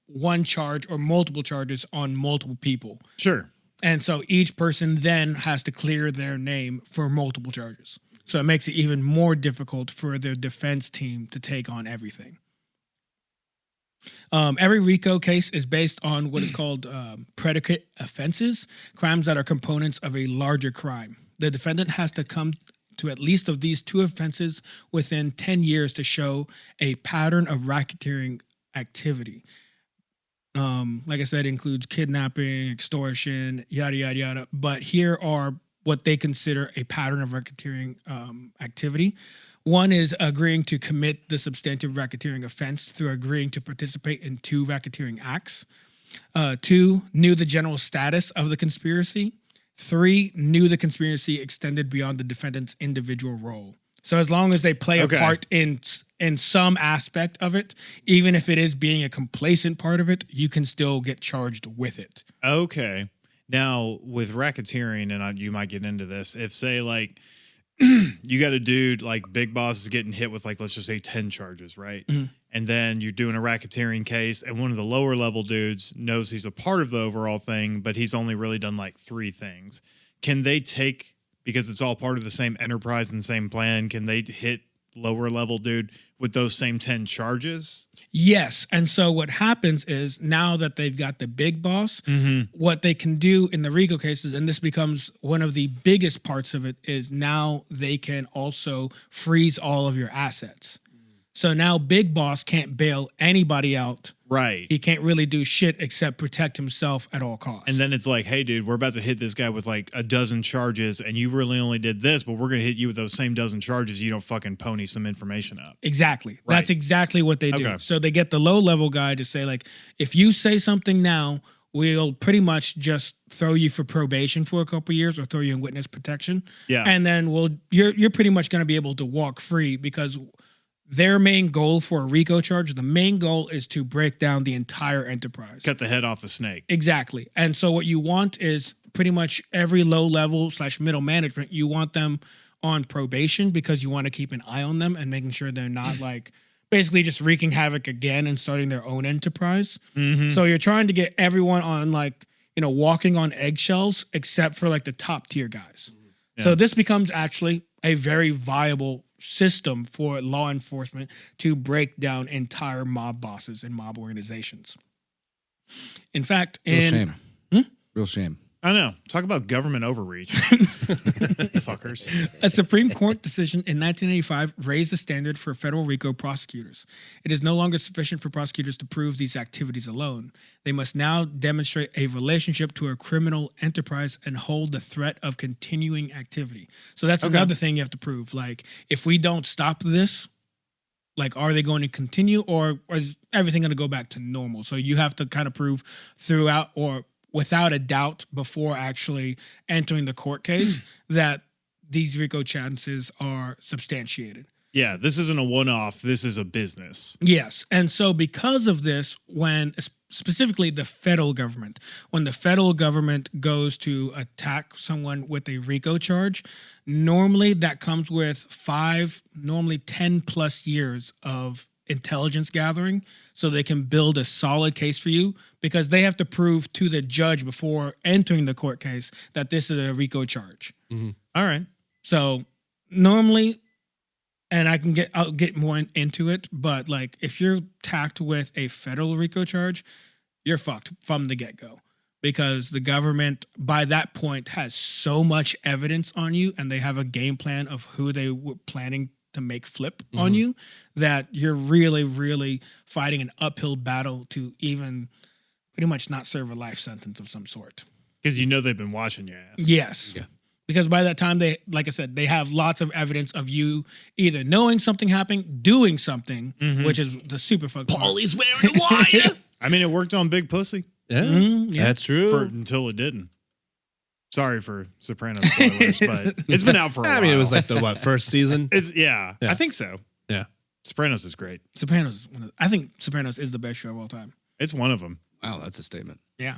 Speaker 3: one charge or multiple charges on multiple people.
Speaker 2: Sure.
Speaker 3: And so each person then has to clear their name for multiple charges. So it makes it even more difficult for their defense team to take on everything. Every RICO case is based on what is called predicate offenses, crimes that are components of a larger crime. The defendant has to come to at least of these 2 offenses within 10 years to show a pattern of racketeering activity. Like I said, includes kidnapping, extortion, yada, yada, yada. But here are what they consider a pattern of racketeering activity. One is agreeing to commit the substantive racketeering offense through agreeing to participate in 2 racketeering acts. 2, knew the general status of the conspiracy. 3, knew the conspiracy extended beyond the defendant's individual role. So as long as they play a part in some aspect of it, even if it is being a complacent part of it, you can still get charged with it.
Speaker 2: Okay. Now, with racketeering, and you might get into this, if, say, like, you got a dude, like, Big Boss is getting hit with, like, let's just say 10 charges, right? And then you're doing a racketeering case, and one of the lower level dudes knows he's a part of the overall thing, but he's only really done, like, 3 things. Can they take, because it's all part of the same enterprise and same plan, can they hit lower level dude with those same 10 charges?
Speaker 3: Yes. And so what happens is now that they've got the big boss, what they can do in the RICO cases, and this becomes one of the biggest parts of it, is now they can also freeze all of your assets. So now Big Boss can't bail anybody out.
Speaker 2: Right.
Speaker 3: He can't really do shit except protect himself at all costs.
Speaker 2: And then it's like, hey, dude, we're about to hit this guy with like a dozen charges, and you really only did this, but we're going to hit you with those same dozen charges. You don't fucking pony some information up.
Speaker 3: Exactly.
Speaker 2: Right.
Speaker 3: That's exactly what they do.
Speaker 2: Okay.
Speaker 3: So they get the low-level guy to say, like, if you say something now, we'll pretty much just throw you for probation for a couple years or throw you in witness protection.
Speaker 2: Yeah.
Speaker 3: And then you're pretty much going to be able to walk free, because their main goal for a RICO charge, the main goal is to break down the entire enterprise.
Speaker 2: Cut the head off the snake.
Speaker 3: Exactly. And so what you want is pretty much every low level / middle management, you want them on probation because you want to keep an eye on them and making sure they're not like basically just wreaking havoc again and starting their own enterprise. So you're trying to get everyone on like, you know, walking on eggshells except for like the top tier guys. So this becomes actually a very viable system for law enforcement to break down entire mob bosses and mob organizations. In fact,
Speaker 4: Real shame. Real shame.
Speaker 2: I know. Talk about government overreach. Fuckers.
Speaker 3: A Supreme Court decision in 1985 raised the standard for federal RICO prosecutors. It is no longer sufficient for prosecutors to prove these activities alone. They must now demonstrate a relationship to a criminal enterprise and hold the threat of continuing activity. So that's another thing you have to prove. Like, if we don't stop this, like, are they going to continue, or is everything going to go back to normal? So you have to kind of prove throughout or without a doubt before actually entering the court case that these RICO chances are substantiated.
Speaker 2: Yeah, this isn't a one-off. This is a business.
Speaker 3: Yes. And so because of this, when specifically the federal government, when the federal government goes to attack someone with a RICO charge, normally that comes with 10 plus years of intelligence gathering so they can build a solid case for you, because they have to prove to the judge before entering the court case that this is a RICO charge.
Speaker 2: All right.
Speaker 3: So normally, and I'll get more into it, but like if you're tacked with a federal RICO charge, you're fucked from the get-go, because the government by that point has so much evidence on you and they have a game plan of who they were planning to make flip on you, that you're really, really fighting an uphill battle to even pretty much not serve a life sentence of some sort.
Speaker 2: Because you know they've been watching your ass.
Speaker 3: Yes. Yeah. Because by that time, they, like I said, they have lots of evidence of you either knowing something happening, doing something, which is the super fucked up.
Speaker 1: Paulie's wearing a wire.
Speaker 2: I mean, it worked on Big Pussy
Speaker 1: Yeah,
Speaker 3: yeah.
Speaker 1: that's true.
Speaker 2: until it didn't. Sorry for Sopranos spoilers, but it's been out for a while.
Speaker 1: I mean, it was like the first season?
Speaker 2: Yeah, I think so.
Speaker 1: Yeah.
Speaker 2: Sopranos is great.
Speaker 3: Sopranos. I think Sopranos is the best show of all time.
Speaker 2: It's one of them.
Speaker 4: Wow, that's a statement.
Speaker 3: Yeah.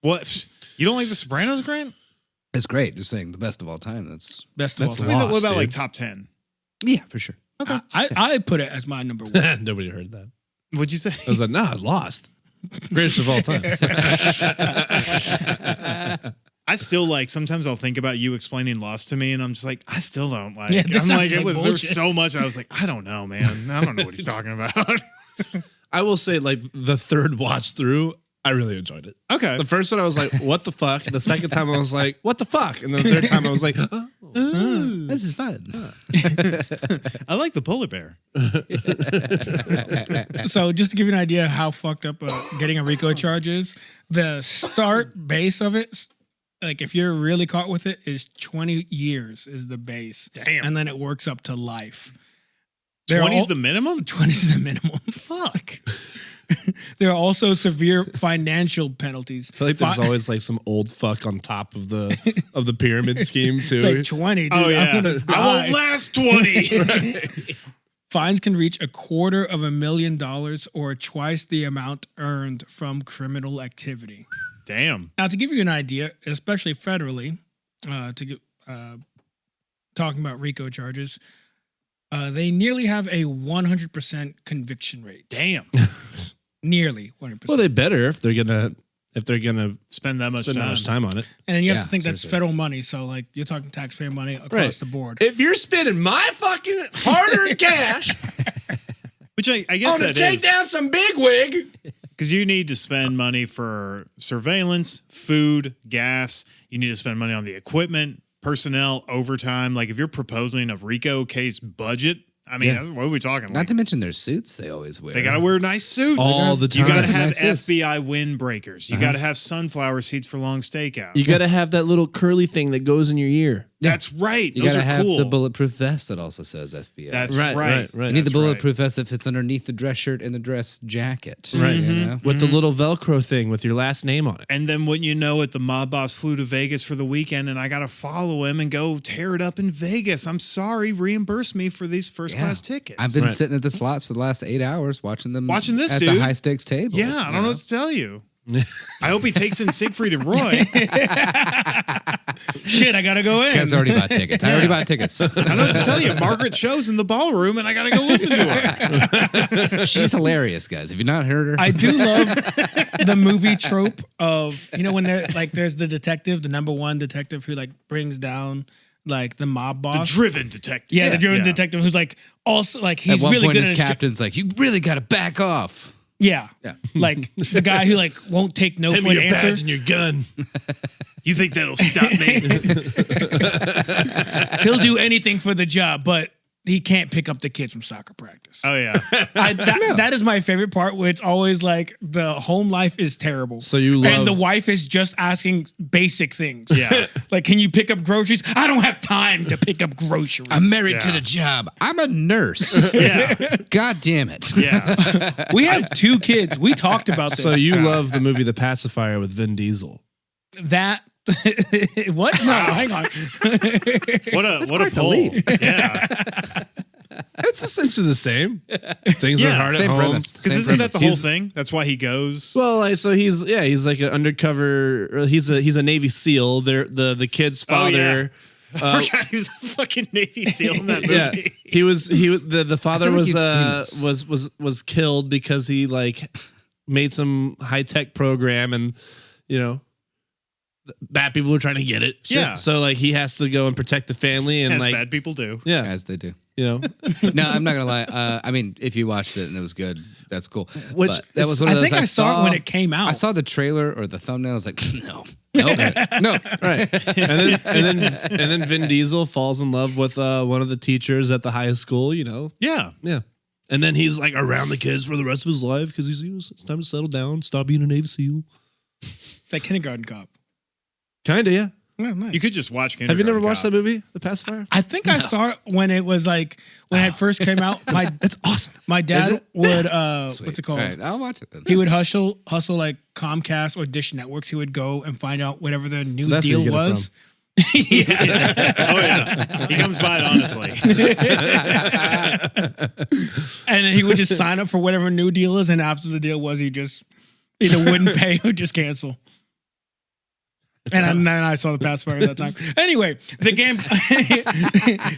Speaker 2: What? You don't like The Sopranos, Grant?
Speaker 4: It's great. Just saying the best of all time. That's
Speaker 3: Best of
Speaker 1: That's
Speaker 3: all
Speaker 2: I
Speaker 3: time.
Speaker 2: mean, what about
Speaker 1: dude.
Speaker 2: like top 10?
Speaker 4: yeah, for sure.
Speaker 3: I put it as my number one.
Speaker 1: Nobody heard that.
Speaker 2: What'd you say?
Speaker 1: I was like, nah, I lost. Greatest of all time.
Speaker 2: I still like, sometimes I'll think about you explaining Lost to me and I'm just like, I still don't like
Speaker 3: Yeah,
Speaker 2: it.
Speaker 3: this
Speaker 2: I'm like,
Speaker 3: sounds like
Speaker 2: there's
Speaker 3: bullshit.
Speaker 2: so much. I was like, I don't know, man. I don't know what he's talking about.
Speaker 1: I will say, like, the third watch through, I really enjoyed it.
Speaker 2: Okay.
Speaker 1: The first one, I was like, what the fuck? The second time, I was like, what the fuck? And the third time, I was like, oh.
Speaker 4: This is fun.
Speaker 2: I like the polar bear.
Speaker 3: So just to give you an idea how fucked up getting a RICO charge is, the start base of it, like if you're really caught with it, is 20 years is the base.
Speaker 2: Damn.
Speaker 3: And then it works up to life.
Speaker 2: 20's the minimum?
Speaker 3: 20 is the minimum.
Speaker 2: Fuck.
Speaker 3: There are also severe financial penalties.
Speaker 1: I feel like there's always like some old fuck on top of the pyramid scheme too.
Speaker 3: It's like 20, dude.
Speaker 2: Oh, yeah.
Speaker 3: I'm gonna
Speaker 2: I won't
Speaker 3: die.
Speaker 2: last 20.
Speaker 3: Fines can reach $250,000 or twice the amount earned from criminal activity.
Speaker 2: Damn.
Speaker 3: Now, to give you an idea, especially federally, talking about RICO charges, they nearly have a 100% conviction rate.
Speaker 2: Damn.
Speaker 3: Nearly 100%.
Speaker 1: Well, they better if they're gonna
Speaker 2: Spend that much
Speaker 1: spend that much time on it.
Speaker 3: and then you have
Speaker 4: Yeah,
Speaker 3: to think that's
Speaker 4: seriously.
Speaker 3: federal money. So, like, you're talking taxpayer money across
Speaker 1: Right.
Speaker 3: the board.
Speaker 1: If you're spending my fucking hard-earned cash
Speaker 2: Which I guess
Speaker 1: on to
Speaker 2: that
Speaker 1: take
Speaker 2: is.
Speaker 1: down some bigwig,
Speaker 2: Because you need to spend money for surveillance, food, gas. You need to spend money on the equipment, personnel, overtime. Like if you're proposing a RICO case budget, I mean,
Speaker 4: Yeah.
Speaker 2: what are we talking?
Speaker 4: Not
Speaker 2: Like,
Speaker 4: to mention their suits they always wear.
Speaker 2: they got to wear nice suits
Speaker 1: All the
Speaker 2: You got to
Speaker 1: time.
Speaker 2: have
Speaker 4: Nice suits.
Speaker 2: FBI windbreakers. You got to have sunflower seats for long stakeouts.
Speaker 1: you got to have that little curly thing that goes in your ear.
Speaker 2: That's right.
Speaker 4: You
Speaker 2: Those
Speaker 4: gotta
Speaker 2: are
Speaker 4: have
Speaker 2: cool.
Speaker 4: the bulletproof vest that also says FBI.
Speaker 2: That's
Speaker 1: Right,
Speaker 2: right.
Speaker 1: right.
Speaker 4: you need the
Speaker 2: That's
Speaker 4: bulletproof vest that fits underneath the dress shirt and the dress jacket.
Speaker 1: Right.
Speaker 4: You know?
Speaker 1: With the little Velcro thing with your last name on it.
Speaker 2: And then wouldn't you know it, the mob boss flew to Vegas for the weekend and I got to follow him and go tear it up in Vegas. I'm sorry. Reimburse me for these first class tickets.
Speaker 4: I've been
Speaker 1: Right.
Speaker 4: sitting at the slots for the last 8 hours watching them
Speaker 2: Watching this
Speaker 4: at
Speaker 2: dude.
Speaker 4: the high stakes table.
Speaker 2: Yeah, I don't know what to tell you. I hope he takes in Siegfried and Roy.
Speaker 3: Shit, I gotta go in.
Speaker 4: Guys already bought tickets. I already bought tickets.
Speaker 2: I don't know what to tell you. Margaret Cho's in the ballroom and I got to go listen to her.
Speaker 4: She's hilarious, guys. Have you not heard her?
Speaker 3: I do love the movie trope of, you know, when they're like, there's the detective, the number one detective who like brings down like the mob
Speaker 2: The
Speaker 3: boss.
Speaker 2: driven detective.
Speaker 3: Yeah, the driven detective who's like also like he's
Speaker 4: At one
Speaker 3: really
Speaker 4: point,
Speaker 3: good
Speaker 4: his
Speaker 3: at his
Speaker 4: captain's like, "You really got to back off."
Speaker 3: Yeah.
Speaker 4: Yeah.
Speaker 3: Like the guy who like won't take no
Speaker 1: Hand
Speaker 3: for
Speaker 1: me
Speaker 3: an
Speaker 1: your badge
Speaker 3: answer.
Speaker 1: and your gun.
Speaker 2: You think that'll stop me?
Speaker 3: He'll do anything for the job, but he can't pick up the kids from soccer practice.
Speaker 2: Oh yeah.
Speaker 3: That is my favorite part where it's always like the home life is terrible.
Speaker 1: So you love-
Speaker 3: And the wife is just asking basic things.
Speaker 2: Yeah.
Speaker 3: Like, can you pick up groceries? I don't have time to pick up groceries.
Speaker 4: I'm married to
Speaker 2: Yeah.
Speaker 4: the job. I'm a nurse.
Speaker 2: Yeah.
Speaker 4: God damn it.
Speaker 2: Yeah.
Speaker 3: We have 2 kids. We talked about this.
Speaker 1: So you love the movie The Pacifier with Vin Diesel.
Speaker 3: That what? No, hang on.
Speaker 2: What a
Speaker 4: quite the
Speaker 2: pull.
Speaker 4: lead.
Speaker 2: Yeah.
Speaker 1: It's essentially the same. Things are
Speaker 2: Yeah,
Speaker 1: hard
Speaker 4: same
Speaker 1: at home.
Speaker 4: premise.
Speaker 2: Because
Speaker 4: Same
Speaker 2: isn't that the whole
Speaker 1: He's-
Speaker 2: thing? That's why he goes.
Speaker 1: Well, like, so he's like an undercover. He's a Navy SEAL. The kid's father.
Speaker 2: I forgot he was a fucking Navy SEAL in that movie.
Speaker 1: Yeah, the father
Speaker 4: feel like
Speaker 1: was
Speaker 4: you've seen
Speaker 1: was killed because he like made some high tech program and bad people were trying to get it.
Speaker 2: Yeah.
Speaker 1: So like he has to go and protect the family and
Speaker 2: As
Speaker 1: like
Speaker 2: bad people do.
Speaker 1: yeah,
Speaker 4: As they do.
Speaker 1: No,
Speaker 4: I'm not gonna lie. I mean, if you watched it and it was good, that's cool.
Speaker 1: Which
Speaker 4: But that was one of
Speaker 3: I
Speaker 4: those
Speaker 3: think I saw it when it came out.
Speaker 4: I saw the trailer or the thumbnail. I was like, no, no.
Speaker 1: right. And then Vin Diesel falls in love with one of the teachers at the high school.
Speaker 2: Yeah.
Speaker 1: Yeah. And then he's like around the kids for the rest of his life because it's time to settle down, stop being a Navy SEAL.
Speaker 3: That kindergarten cop.
Speaker 1: Kinda, yeah.
Speaker 3: Yeah, nice.
Speaker 2: You could just watch
Speaker 1: Have you never watched
Speaker 2: Cop.
Speaker 1: that movie, The Pacifier?
Speaker 3: I think I saw it when it was like when it first came out.
Speaker 1: It's awesome.
Speaker 3: My dad would
Speaker 4: Sweet.
Speaker 3: what's it called?
Speaker 4: All right, I'll watch it then.
Speaker 3: He would hustle like Comcast or Dish Networks. He would go and find out whatever the new
Speaker 1: that's where
Speaker 3: deal
Speaker 1: you get it
Speaker 3: was. Yeah.
Speaker 2: Oh yeah. He comes by it honestly.
Speaker 3: And then he would just sign up for whatever new deal is, and after the deal was, he just either wouldn't pay or just cancel. And then I saw The Pacifier at that time. Anyway, the game.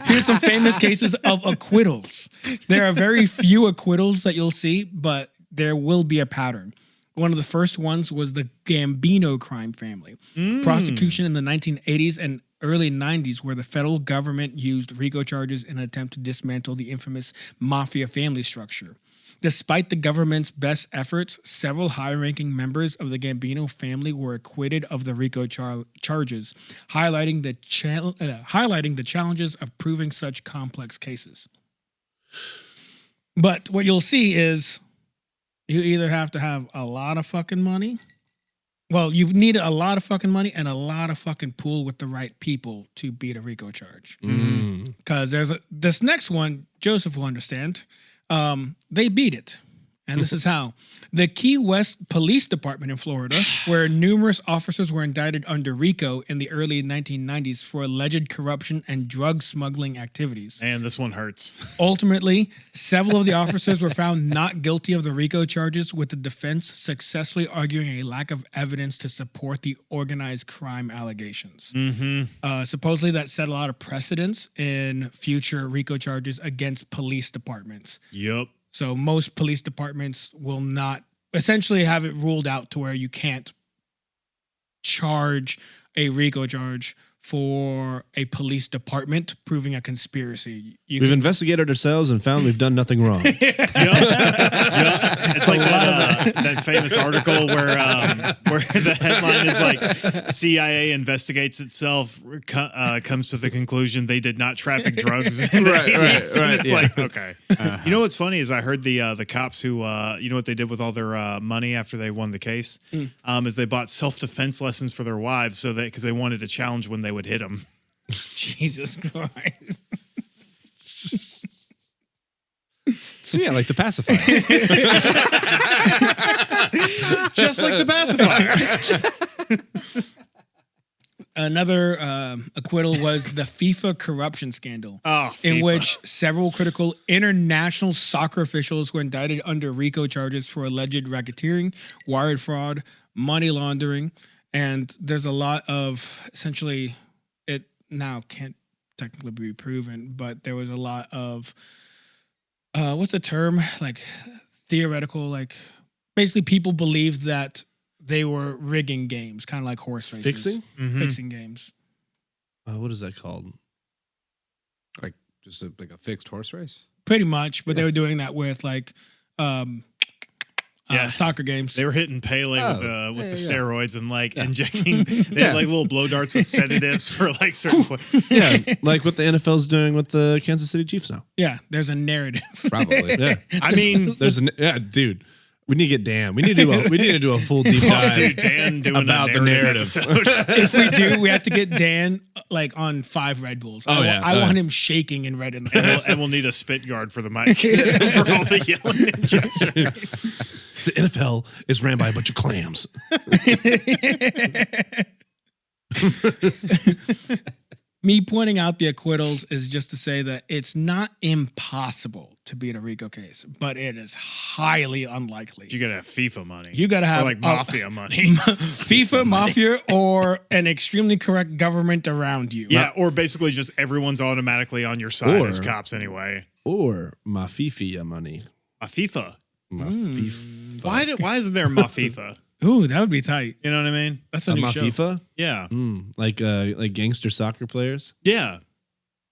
Speaker 3: Here's some famous cases of acquittals. There are very few acquittals that you'll see, but there will be a pattern. One of the first ones was the Gambino crime family. Prosecution in the 1980s and early 90s, where the federal government used RICO charges in an attempt to dismantle the infamous mafia family structure. Despite the government's best efforts, several high-ranking members of the Gambino family were acquitted of the RICO charges, highlighting the challenges of proving such complex cases. But what you'll see is you either have to have a lot of fucking money. Well, you need a lot of fucking money and a lot of fucking pool with the right people to beat a RICO charge. Because this next one, Joseph will understand. They beat it. And this is how. The Key West Police Department in Florida, where numerous officers were indicted under RICO in the early 1990s for alleged corruption and drug smuggling activities.
Speaker 2: Man, this one hurts.
Speaker 3: Ultimately, several of the officers were found not guilty of the RICO charges, with the defense successfully arguing a lack of evidence to support the organized crime allegations. Supposedly, that set a lot of precedents in future RICO charges against police departments.
Speaker 2: Yup.
Speaker 3: So most police departments will not essentially have it ruled out to where you can't charge a RICO charge for a police department proving a conspiracy.
Speaker 1: We've investigated ourselves and found we've done nothing wrong.
Speaker 2: Yup. It's like that famous article where the headline is like CIA investigates itself, comes to the conclusion they did not traffic drugs. In the 80s. And it's like, okay. You know what's funny is I heard the cops who you know what they did with all their money after they won the case is they bought self-defense lessons for their wives because they wanted a challenge when they would hit them.
Speaker 3: Jesus Christ.
Speaker 1: So yeah, like The Pacifier.
Speaker 2: Just like the pacifier.
Speaker 3: Another acquittal was the FIFA corruption scandal,
Speaker 2: Oh,
Speaker 3: in
Speaker 2: FIFA.
Speaker 3: which several critical international soccer officials were indicted under RICO charges for alleged racketeering, wire fraud, money laundering, and there's a lot of essentially it now can't technically be proven, but there was a lot of what's the term, like theoretical, like basically people believed that they were rigging games, kind of like horse races.
Speaker 1: Fixing?
Speaker 3: Fixing games.
Speaker 1: What is that called?
Speaker 4: Like just like a fixed horse race.
Speaker 3: Pretty much, but they were doing that with like soccer games.
Speaker 2: They were hitting Pele with the steroids and like injecting. They
Speaker 1: Yeah.
Speaker 2: had like little blow darts with sedatives for like certain.
Speaker 1: Yeah, like what the NFL's doing with the Kansas City Chiefs now.
Speaker 3: Yeah, there's a narrative.
Speaker 4: Probably.
Speaker 1: Yeah,
Speaker 2: I mean,
Speaker 1: dude. We need to get Dan. We need to do a full deep dive.
Speaker 2: dude, Dan doing
Speaker 1: About
Speaker 2: a
Speaker 1: the
Speaker 2: narrative.
Speaker 1: narrative.
Speaker 2: episode.
Speaker 3: If we do, we have to get Dan like on 5 Red Bulls. I want him shaking in red in the face.
Speaker 2: and we'll need a spit guard for the mic for all the yelling and gesturing.
Speaker 1: The NFL is ran by a bunch of clams.
Speaker 3: Me pointing out the acquittals is just to say that it's not impossible to beat a RICO case, but it is highly unlikely.
Speaker 2: You gotta have FIFA money.
Speaker 3: You gotta have
Speaker 2: or like mafia money.
Speaker 3: FIFA, mafia, or an extremely correct government around you.
Speaker 2: Yeah, or basically just everyone's automatically on your side
Speaker 1: Or-
Speaker 2: as cops anyway.
Speaker 1: Or Mafifia money.
Speaker 2: FIFA.
Speaker 1: Mafif-
Speaker 2: Why isn't there Mafifa?
Speaker 3: Ooh, that would be tight.
Speaker 2: You know what I mean?
Speaker 3: That's a new show.
Speaker 1: Mafifa?
Speaker 2: Yeah.
Speaker 1: Like gangster soccer players?
Speaker 2: Yeah.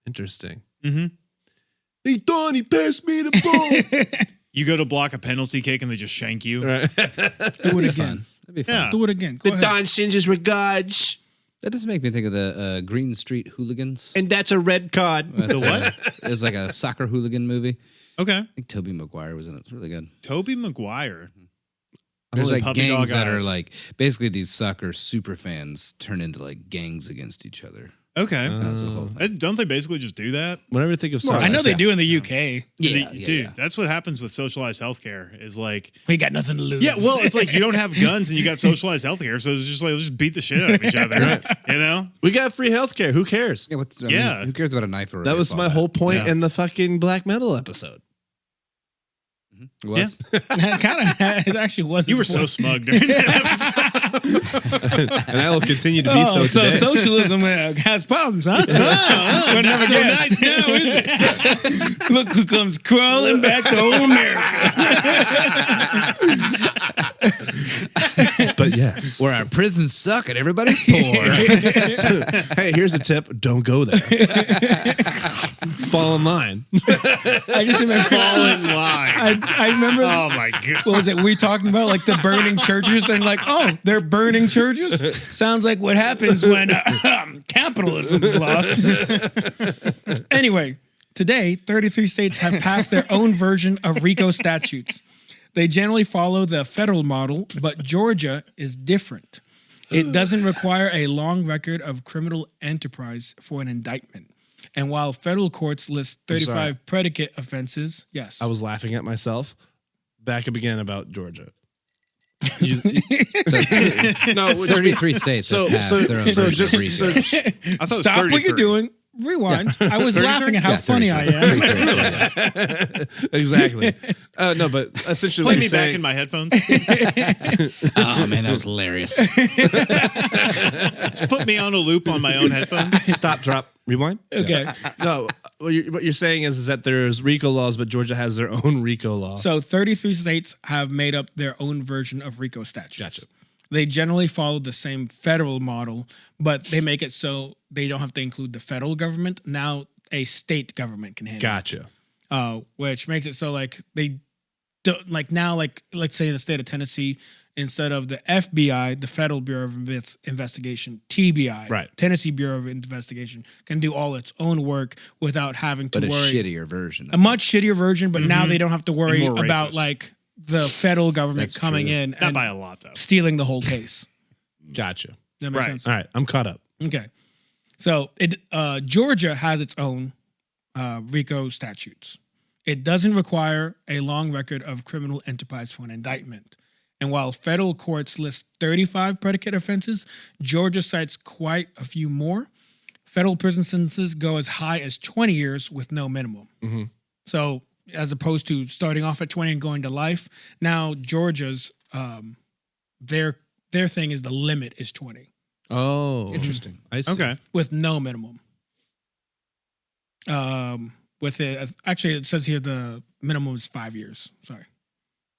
Speaker 1: Interesting.
Speaker 2: Mm-hmm.
Speaker 1: Hey, Donnie, pass me the ball.
Speaker 2: You go to block a penalty kick and they just shank you.
Speaker 1: Right.
Speaker 3: Do it again.
Speaker 4: That'd be fun.
Speaker 2: Yeah.
Speaker 3: Do it again. Go ahead.
Speaker 1: sends his regards.
Speaker 4: That does make me think of the Green Street Hooligans.
Speaker 1: And that's a red card.
Speaker 2: The what?
Speaker 4: It was like a soccer hooligan movie.
Speaker 2: Okay.
Speaker 4: I think Tobey Maguire was in it. It's really good.
Speaker 2: Toby Maguire.
Speaker 4: There's like
Speaker 2: Puppy
Speaker 4: gangs
Speaker 2: dog
Speaker 4: that are
Speaker 2: eyes.
Speaker 4: like basically these soccer super fans turn into like gangs against each other.
Speaker 2: Okay.
Speaker 4: That's the whole thing.
Speaker 2: Don't they basically just do that?
Speaker 1: Whenever I think of
Speaker 3: I know
Speaker 1: soccer,
Speaker 3: they do in the UK.
Speaker 2: Dude, that's what happens with socialized healthcare is like,
Speaker 3: We got nothing to lose.
Speaker 2: yeah, well, it's like you don't have guns and you got socialized healthcare. So it's just like, let's just beat the shit out of each other. You know?
Speaker 1: we got free healthcare. Who cares?
Speaker 4: Yeah, I mean,
Speaker 2: Yeah.
Speaker 4: who cares about a knife or a
Speaker 1: That was
Speaker 4: baseball
Speaker 1: my
Speaker 4: bat?
Speaker 1: whole point
Speaker 2: Yeah.
Speaker 1: in the fucking black metal episode.
Speaker 4: It was?
Speaker 3: It actually was.
Speaker 2: You were so smug during that episode.
Speaker 1: And I will continue to be so today.
Speaker 3: socialism has problems, huh?
Speaker 2: Oh, not so nice now, is it?
Speaker 3: Look who comes crawling back to old America.
Speaker 1: But yes.
Speaker 4: Where our prisons suck and everybody's poor.
Speaker 1: Hey, here's a tip. Don't go there. Fall in line.
Speaker 3: I just remember
Speaker 2: Fall in line.
Speaker 3: I remember.
Speaker 2: Oh my god.
Speaker 3: What was it? We talking about like the burning churches and like, oh, they're burning churches. Sounds like what happens when capitalism is lost. Anyway, today 33 states have passed their own version of RICO statutes. They generally follow the federal model, but Georgia is different. It doesn't require a long record of criminal enterprise for an indictment. And while federal courts list 35 predicate offenses, yes.
Speaker 1: I was laughing at myself. Back up again about Georgia.
Speaker 4: No, 33 states have passed their own version of RICO.
Speaker 2: I thought it was
Speaker 3: Stop what
Speaker 2: 33.
Speaker 3: you're doing. Rewind. I was laughing at how funny I am.
Speaker 4: 33.
Speaker 1: Exactly. No, but essentially
Speaker 2: Play
Speaker 1: what
Speaker 2: me
Speaker 1: you're
Speaker 2: back
Speaker 1: saying,
Speaker 2: in my headphones.
Speaker 4: Oh, man, that was hilarious.
Speaker 2: Just put me on a loop on my own headphones.
Speaker 1: stop, drop, rewind.
Speaker 3: Okay.
Speaker 1: No, what you're saying is that there's RICO laws, but Georgia has their own RICO law.
Speaker 3: So 33 states have made up their own version of RICO statutes.
Speaker 1: Gotcha.
Speaker 3: They generally follow the same federal model, but they make it so they don't have to include the federal government. Now a state government can handle
Speaker 1: Gotcha.
Speaker 3: it. Which makes it so like they don't like now, like let's say in the state of Tennessee, instead of the FBI, the Federal Bureau of Investigation, TBI,
Speaker 1: Right.
Speaker 3: Tennessee Bureau of Investigation, can do all its own work without having to
Speaker 4: But a
Speaker 3: worry.
Speaker 4: shittier version.
Speaker 3: A much shittier version, but now they don't have to worry
Speaker 2: And more
Speaker 3: about
Speaker 2: racist.
Speaker 3: like the federal government
Speaker 4: That's
Speaker 3: coming
Speaker 4: true.
Speaker 3: in
Speaker 2: Not
Speaker 3: and
Speaker 2: by a lot, though.
Speaker 3: stealing the whole case.
Speaker 1: Gotcha.
Speaker 3: That makes
Speaker 2: Right.
Speaker 3: sense.
Speaker 1: All right, I'm caught up.
Speaker 3: Okay. So Georgia has its own RICO statutes. It doesn't require a long record of criminal enterprise for an indictment. And while federal courts list 35 predicate offenses, Georgia cites quite a few more. Federal prison sentences go as high as 20 years with no minimum.
Speaker 1: Mm-hmm.
Speaker 3: So as opposed to starting off at 20 and going to life, now Georgia's their thing is the limit is 20
Speaker 1: Oh,
Speaker 4: Interesting.
Speaker 1: I see.
Speaker 2: Okay.
Speaker 3: with no minimum. With it, actually, it says here the minimum is 5 years. Sorry,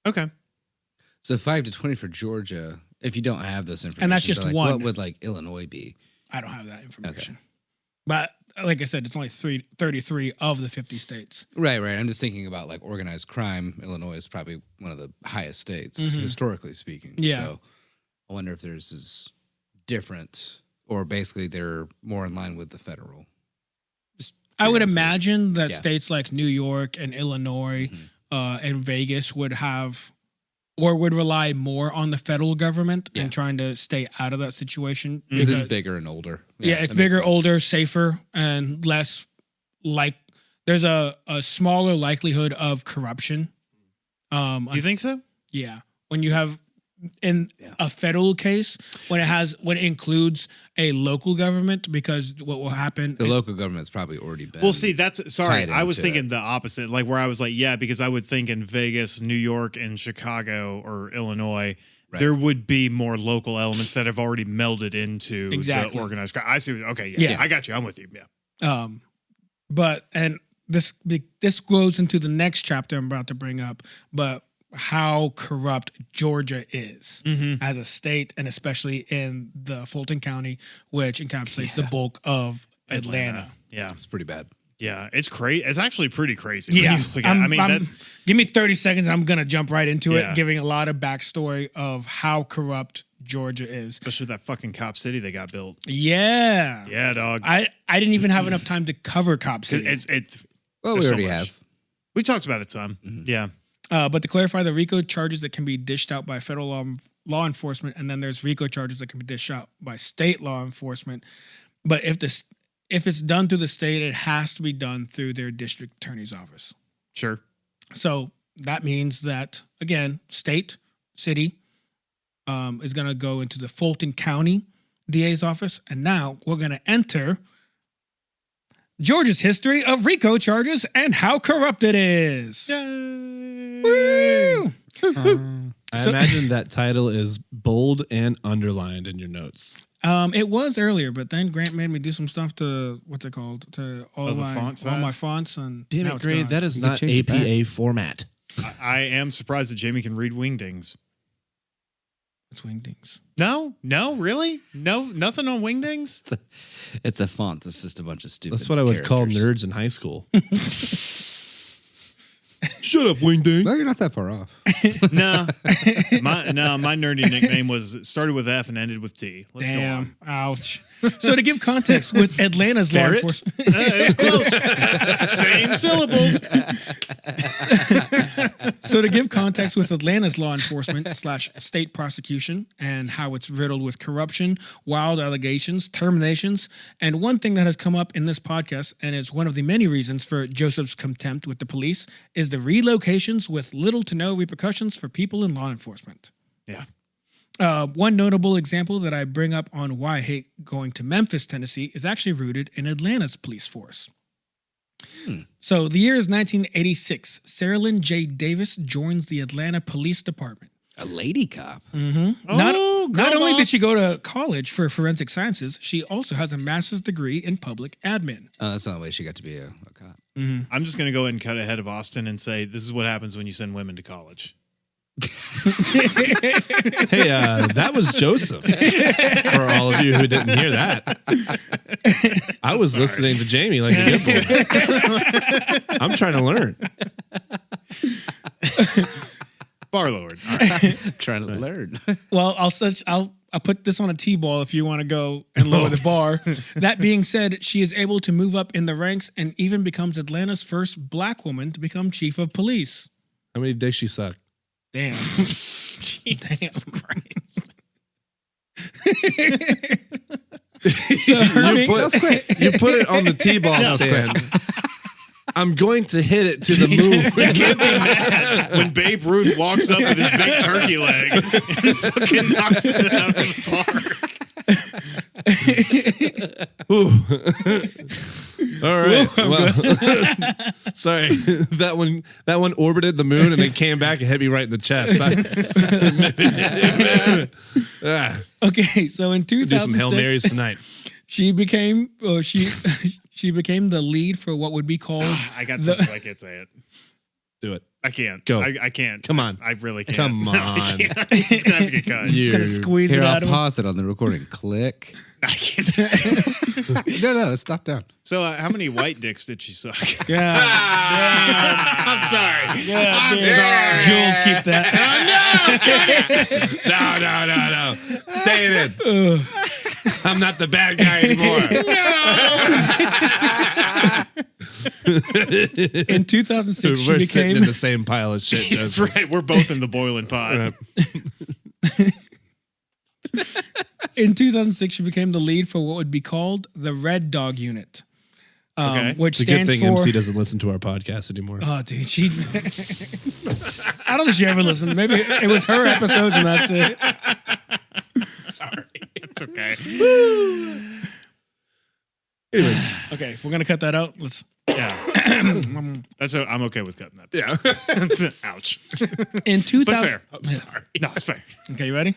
Speaker 2: Okay.
Speaker 4: So 5 to 20 for Georgia. If you don't have this information,
Speaker 3: And that's just
Speaker 4: but, like,
Speaker 3: one.
Speaker 4: What would like Illinois be?
Speaker 3: I don't have that information. But like I said, it's only 33 of the 50 states.
Speaker 4: Right. I'm just thinking about like organized crime. Illinois is probably one of the highest states, historically speaking.
Speaker 3: Yeah.
Speaker 4: So I wonder if theirs is different or basically they're more in line with the federal.
Speaker 3: I would imagine that states like New York and Illinois and Vegas would have or would rely more on the federal government and trying to stay out of that situation.
Speaker 4: Because it's bigger and older.
Speaker 3: Yeah, it's bigger, older, safer, and less like there's a smaller likelihood of corruption.
Speaker 2: Do you think so?
Speaker 3: Yeah. When you have in a federal case, when it includes a local government, because what will happen?
Speaker 4: The local government's probably already been.
Speaker 2: Well, see, that's sorry. I was
Speaker 4: into
Speaker 2: thinking the opposite, like where I was like, yeah, because I would think in Vegas, New York, and Chicago or Illinois, there would be more local elements that have already melded into the organized crime. I see. Okay, yeah, I got you. I'm with you. Yeah.
Speaker 3: But and this goes into the next chapter I'm about to bring up, but how corrupt Georgia is as a state, and especially in the Fulton County, which encapsulates the bulk of Atlanta.
Speaker 2: Yeah,
Speaker 4: it's pretty bad.
Speaker 2: Yeah, it's crazy. It's actually pretty crazy.
Speaker 3: Yeah,
Speaker 2: that's
Speaker 3: give me 30 seconds. And I'm gonna jump right into it, giving a lot of backstory of how corrupt Georgia is,
Speaker 2: especially with that fucking Cop City they got built.
Speaker 3: Yeah,
Speaker 2: dog.
Speaker 3: I didn't even have enough time to cover Cop City.
Speaker 4: Well, we already have.
Speaker 2: We talked about it some. Yeah.
Speaker 3: But to clarify, the RICO charges that can be dished out by federal law enforcement, and then there's RICO charges that can be dished out by state law enforcement. But if it's done through the state, it has to be done through their district attorney's office.
Speaker 2: Sure.
Speaker 3: So that means that, again, city is going to go into the Fulton County DA's office. And now we're going to enter Georgia's history of RICO charges and how corrupt it is. Woo!
Speaker 1: I imagine that title is bold and underlined in your notes.
Speaker 3: It was earlier, but then Grant made me do some stuff to what's it called to all my fonts and
Speaker 1: damn it, Grant, that is not APA format.
Speaker 2: I am surprised that Jamie can read wingdings.
Speaker 3: It's wingdings.
Speaker 2: No, really? No, nothing on wingdings?
Speaker 4: It's a font that's just a bunch of stupid.
Speaker 1: That's what I would call nerds in high school. Shut up, wingding.
Speaker 4: Well, you're not that far off.
Speaker 2: No, my nerdy nickname started with F and ended with T. Let's go on.
Speaker 3: Ouch. So to give context, with Atlanta's law enforcement,
Speaker 2: it was close. Same syllables.
Speaker 3: So to give context with Atlanta's law enforcement / state prosecution and how it's riddled with corruption, wild allegations, terminations, and one thing that has come up in this podcast and is one of the many reasons for Joseph's contempt with the police is the relocations with little to no repercussions for people in law enforcement.
Speaker 2: Yeah.
Speaker 3: One notable example that I bring up on why I hate going to Memphis, Tennessee, is actually rooted in Atlanta's police force. So the year is 1986. Sarah Lynn J. Davis joins the Atlanta Police Department.
Speaker 4: A lady cop.
Speaker 3: Mm-hmm. Not only did she go to college for forensic sciences, she also has a master's degree in public admin.
Speaker 4: That's not the way she got to be a cop.
Speaker 3: Mm-hmm.
Speaker 2: I'm just going to go ahead and cut ahead of Austin and say this is what happens when you send women to college.
Speaker 1: Hey, that was Joseph. For all of you who didn't hear that, I was listening to Jamie like a good boy. I'm trying to learn.
Speaker 2: Bar Lord.
Speaker 4: Trying to learn.
Speaker 3: Well, I'll put this on a T-ball if you want to go and lower the bar. That being said, she is able to move up in the ranks and even becomes Atlanta's first black woman to become chief of police.
Speaker 1: How many dicks she sucked?
Speaker 3: Damn.
Speaker 2: Jesus Christ.
Speaker 1: You put it on the T-ball stand. I'm going to hit it to the moon.
Speaker 2: We can't be mad when Babe Ruth walks up with his big turkey leg and fucking knocks it out of the
Speaker 1: park. All right. Well, sorry. That one orbited the moon and it came back and hit me right in the chest.
Speaker 3: Okay, so in 2006,
Speaker 1: do some Hail Marys tonight.
Speaker 3: She became she became the lead for what would be called.
Speaker 2: I got something. I can't say it.
Speaker 1: Do it.
Speaker 2: I can't.
Speaker 1: Go.
Speaker 2: I can't.
Speaker 1: Come on.
Speaker 2: I really can't.
Speaker 1: Come
Speaker 2: No, I
Speaker 1: on.
Speaker 2: can't. It's gonna have to get cut.
Speaker 3: Just gonna squeeze
Speaker 4: Here,
Speaker 3: it
Speaker 4: I'll
Speaker 3: out of him.
Speaker 4: pause it on the recording. Click.
Speaker 2: I can't.
Speaker 4: No, stop down.
Speaker 2: So, how many white dicks did she suck?
Speaker 3: Yeah.
Speaker 2: I'm sorry.
Speaker 3: Yeah,
Speaker 2: I'm
Speaker 3: dude.
Speaker 2: sorry.
Speaker 3: Jules, keep that.
Speaker 1: No. Stay it in. I'm not the bad guy anymore.
Speaker 3: In 2006,
Speaker 1: Dude,
Speaker 3: she
Speaker 1: we're sitting
Speaker 3: became
Speaker 1: in the same pile of shit.
Speaker 2: That's
Speaker 1: Joseph.
Speaker 2: right. We're both in the boiling pot.
Speaker 3: in 2006 she became the lead for what would be called the Red Dog Unit,
Speaker 2: Okay.
Speaker 3: which
Speaker 1: It's a good
Speaker 3: stands
Speaker 1: thing
Speaker 3: for.
Speaker 1: MC doesn't listen to our podcast anymore.
Speaker 3: Oh, dude, she. I don't think she ever listened. Maybe it was her episodes and that's it.
Speaker 2: Sorry. It's okay.
Speaker 1: Anyway,
Speaker 3: Okay, if we're gonna cut that out, let's.
Speaker 2: Yeah. I'm okay with cutting that.
Speaker 1: yeah.
Speaker 2: Ouch.
Speaker 3: In
Speaker 2: But
Speaker 3: 2000.
Speaker 2: fair. I'm sorry. No, it's fair.
Speaker 3: Okay, you ready?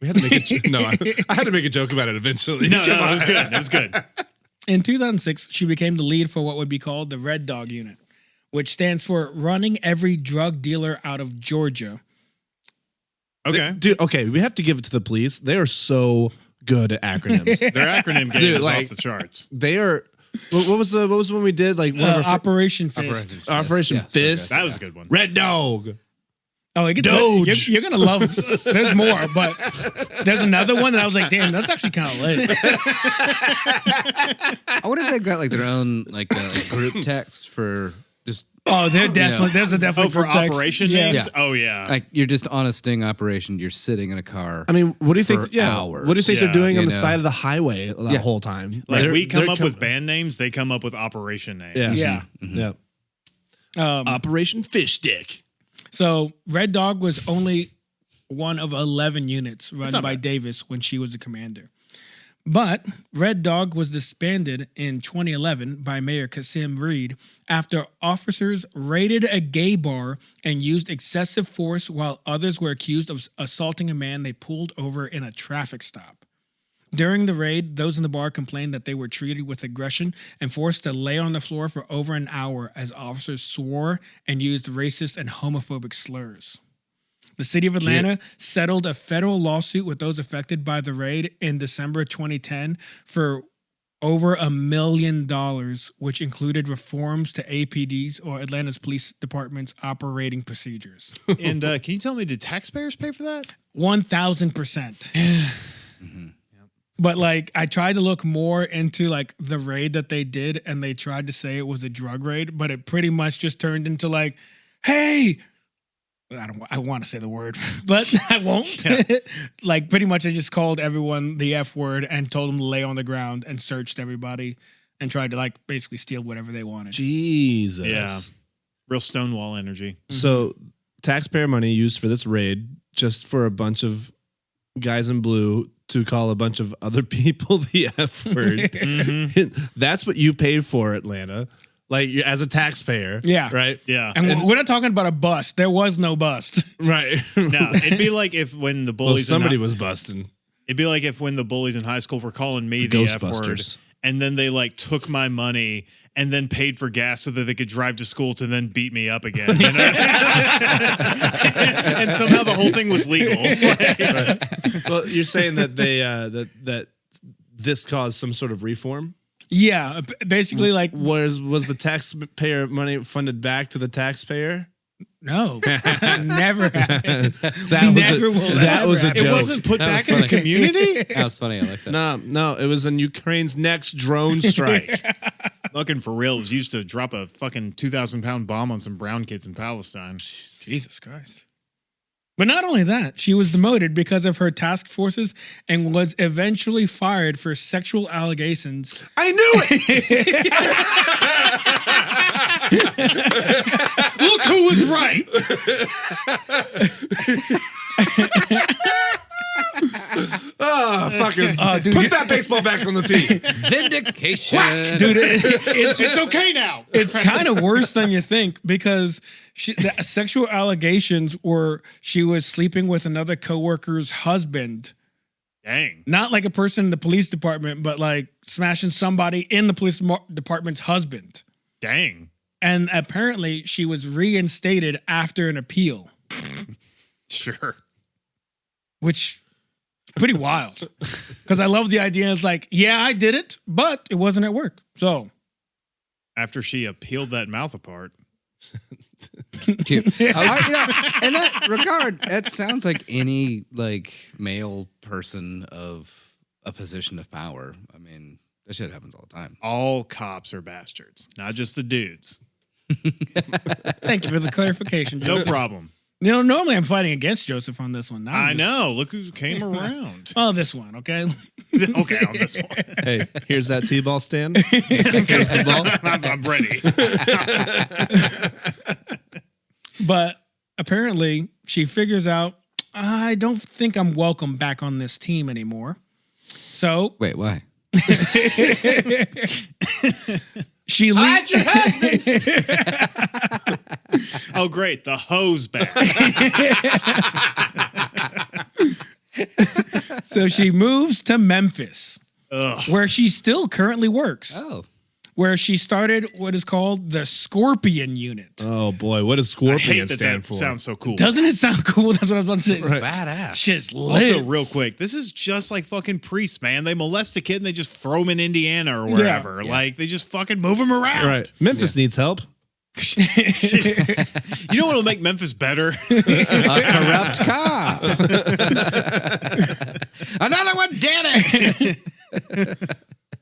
Speaker 1: We had to make I had to make a joke about it eventually.
Speaker 2: No, it was good. It was good.
Speaker 3: In 2006, she became the lead for what would be called the Red Dog Unit, which stands for Running Every Drug Dealer Out of Georgia.
Speaker 2: Okay.
Speaker 1: Dude, okay, we have to give it to the police. They are so good at acronyms.
Speaker 2: Their acronym game
Speaker 1: Dude,
Speaker 2: is
Speaker 1: like-
Speaker 2: off the charts.
Speaker 1: They are. What was the one we did? Like one of our
Speaker 3: Operation Fist.
Speaker 1: Operation
Speaker 4: Yes,
Speaker 1: Fist.
Speaker 2: That was a good one.
Speaker 1: Red Dog.
Speaker 3: Oh, it gets
Speaker 1: Doge.
Speaker 3: you're gonna love. There's more, but there's another one that I was like, damn, that's actually kind of lit.
Speaker 4: I wonder if they've got like their own like group text for just
Speaker 3: Oh, they're definitely there's a definitely
Speaker 2: Oh, for
Speaker 3: group text.
Speaker 2: operation
Speaker 3: Yeah.
Speaker 2: names?
Speaker 4: Yeah.
Speaker 2: Oh, yeah.
Speaker 4: like you're just on a sting operation. You're sitting in a car.
Speaker 1: I mean, what do you
Speaker 4: For
Speaker 1: think? Yeah,
Speaker 4: hours.
Speaker 1: what do you think
Speaker 2: Yeah.
Speaker 1: they're doing on
Speaker 4: You
Speaker 1: the
Speaker 4: know.
Speaker 1: side of the highway the whole time?
Speaker 2: Like,
Speaker 1: They're-
Speaker 2: we come
Speaker 1: they're
Speaker 2: up with band names, they come up with operation names.
Speaker 1: Yeah,
Speaker 3: Yeah.
Speaker 1: yeah. Operation Fish Stick.
Speaker 3: So Red Dog was only one of 11 units run
Speaker 2: not
Speaker 3: by
Speaker 2: bad.
Speaker 3: Davis when she was the commander. But Red Dog was disbanded in 2011 by Mayor Kasim Reed after officers raided a gay bar and used excessive force while others were accused of assaulting a man they pulled over in a traffic stop. During the raid, those in the bar complained that they were treated with aggression and forced to lay on the floor for over an hour as officers swore and used racist and homophobic slurs. The city of Atlanta settled a federal lawsuit with those affected by the raid in December 2010 for over $1 million, which included reforms to APD's or Atlanta's police department's operating procedures.
Speaker 2: And can you tell me, did taxpayers pay for that?
Speaker 3: 1,000%. But like, I tried to look more into like the raid that they did, and they tried to say it was a drug raid, but it pretty much just turned into like, hey, I want to say the word, but I won't. Like, pretty much, I just called everyone the F word and told them to lay on the ground and searched everybody and tried to like basically steal whatever they wanted.
Speaker 1: Jesus.
Speaker 2: Yeah. Real Stonewall energy.
Speaker 1: So taxpayer money used for this raid just for a bunch of guys in blue to call a bunch of other people the F word. That's what you paid for, Atlanta. Like, as a taxpayer.
Speaker 3: Yeah.
Speaker 1: Right?
Speaker 2: Yeah.
Speaker 3: And we're not talking about a bust. There was no bust.
Speaker 1: Right.
Speaker 2: No, it'd be like if when the
Speaker 1: Well,
Speaker 2: bullies
Speaker 1: somebody was busting.
Speaker 2: it'd be like if when the bullies in high school were calling me the F word,
Speaker 1: Ghostbusters.
Speaker 2: and then they like took my money and then paid for gas so that they could drive to school to then beat me up again. You know? And somehow the whole thing was legal.
Speaker 1: Well, you're saying that they that this caused some sort of reform?
Speaker 3: Yeah. Basically, like,
Speaker 1: Was the taxpayer money funded back to the taxpayer?
Speaker 3: no. Never happened.
Speaker 1: That
Speaker 3: Never will
Speaker 1: that
Speaker 3: ever
Speaker 1: was a
Speaker 3: happen.
Speaker 2: It
Speaker 1: joke.
Speaker 2: wasn't put
Speaker 4: That was
Speaker 2: back in the
Speaker 4: funny.
Speaker 2: community.
Speaker 4: That was funny. I like that.
Speaker 1: No, it was in Ukraine's next drone strike.
Speaker 2: Looking for real, it was used to drop a fucking 2,000-pound bomb on some brown kids in Palestine.
Speaker 3: Jesus Christ. But not only that, she was demoted because of her task forces and was eventually fired for sexual allegations.
Speaker 1: I knew it.
Speaker 2: Look who was right.
Speaker 1: Fucking
Speaker 3: dude,
Speaker 1: put that baseball back on the tee.
Speaker 4: Vindication.
Speaker 3: Dude,
Speaker 2: It's okay now.
Speaker 3: it's kind of worse than you think because the sexual allegations were she was sleeping with another coworker's husband.
Speaker 2: Dang.
Speaker 3: Not like a person in the police department, but like smashing somebody in the police department's husband.
Speaker 2: Dang.
Speaker 3: And apparently she was reinstated after an appeal,
Speaker 2: Sure.
Speaker 3: which is pretty wild. Because I love the idea. It's like, yeah, I did it, but it wasn't at work. So
Speaker 2: After she appealed that mouth apart.
Speaker 4: Cute. In that regard, that sounds like any like male person of a position of power. I mean, that shit happens all the time.
Speaker 2: All cops are bastards, not just the dudes.
Speaker 3: thank you for the clarification,
Speaker 2: No
Speaker 3: Joseph.
Speaker 2: problem.
Speaker 3: You know, normally I'm fighting against Joseph on this one. Now
Speaker 2: I know. Look who came around.
Speaker 3: Oh, this one, okay?
Speaker 2: Okay, on this one.
Speaker 1: Hey, here's that T-ball stand. Here's the ball.
Speaker 2: I'm ready.
Speaker 3: But apparently she figures out, I don't think I'm welcome back on this team anymore. So
Speaker 4: Wait, why?
Speaker 3: she leaves.
Speaker 1: your husbands.
Speaker 2: Oh, great. The hose back.
Speaker 3: So she moves to Memphis,
Speaker 2: Ugh.
Speaker 3: where she still currently works,
Speaker 4: Oh,
Speaker 3: where she started what is called the Scorpion Unit.
Speaker 1: Oh boy, what does
Speaker 2: I hate
Speaker 1: Scorpion
Speaker 2: that
Speaker 1: stand
Speaker 2: that
Speaker 1: for?
Speaker 2: sounds so cool.
Speaker 3: Doesn't it sound cool? That's what I was about to say.
Speaker 1: Right.
Speaker 4: badass.
Speaker 3: Shit's lit.
Speaker 2: Also, real quick, this is just like fucking priests, man. They molest a kid and they just throw him in Indiana or wherever.
Speaker 4: Yeah.
Speaker 2: Like, they just fucking move him around.
Speaker 1: Right. Memphis needs help.
Speaker 2: You know what'll make Memphis better?
Speaker 4: A corrupt cop. Another one did it.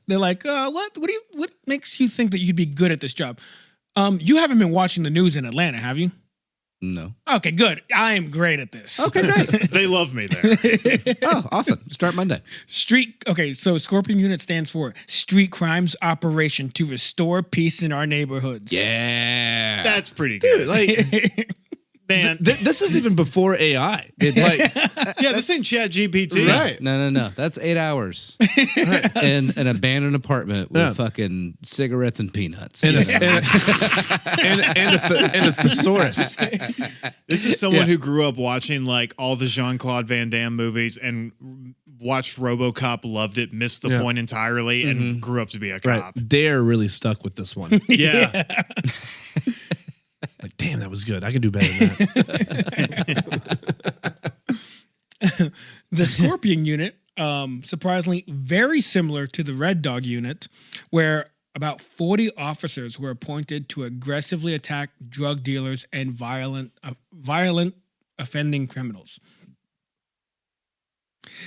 Speaker 3: They're like, what makes you think that you'd be good at this job? You haven't been watching the news in Atlanta, have you?
Speaker 4: No.
Speaker 3: Okay, good. I am great at this.
Speaker 4: Okay, great.
Speaker 2: They love me there.
Speaker 4: Oh, awesome. Start Monday.
Speaker 3: So Scorpion Unit stands for Street Crimes Operation to Restore Peace in Our Neighborhoods.
Speaker 4: Yeah.
Speaker 2: That's pretty good.
Speaker 1: Dude, like
Speaker 2: Man,
Speaker 1: this is even before AI.
Speaker 2: yeah, this ain't Chat GPT.
Speaker 1: Right.
Speaker 4: No. That's 8 hours in an abandoned apartment with
Speaker 1: Yeah.
Speaker 4: fucking cigarettes and peanuts.
Speaker 1: And
Speaker 4: You know?
Speaker 1: a thesaurus.
Speaker 2: This is someone who grew up watching like all the Jean-Claude Van Damme movies and watched RoboCop, loved it, missed the point entirely, and grew up to be a cop.
Speaker 1: Right. Dare really stuck with this one.
Speaker 2: Yeah.
Speaker 1: Like, damn, that was good. I can do better than that.
Speaker 3: The Scorpion Unit, surprisingly, very similar to the Red Dog Unit, where about 40 officers were appointed to aggressively attack drug dealers and violent offending criminals.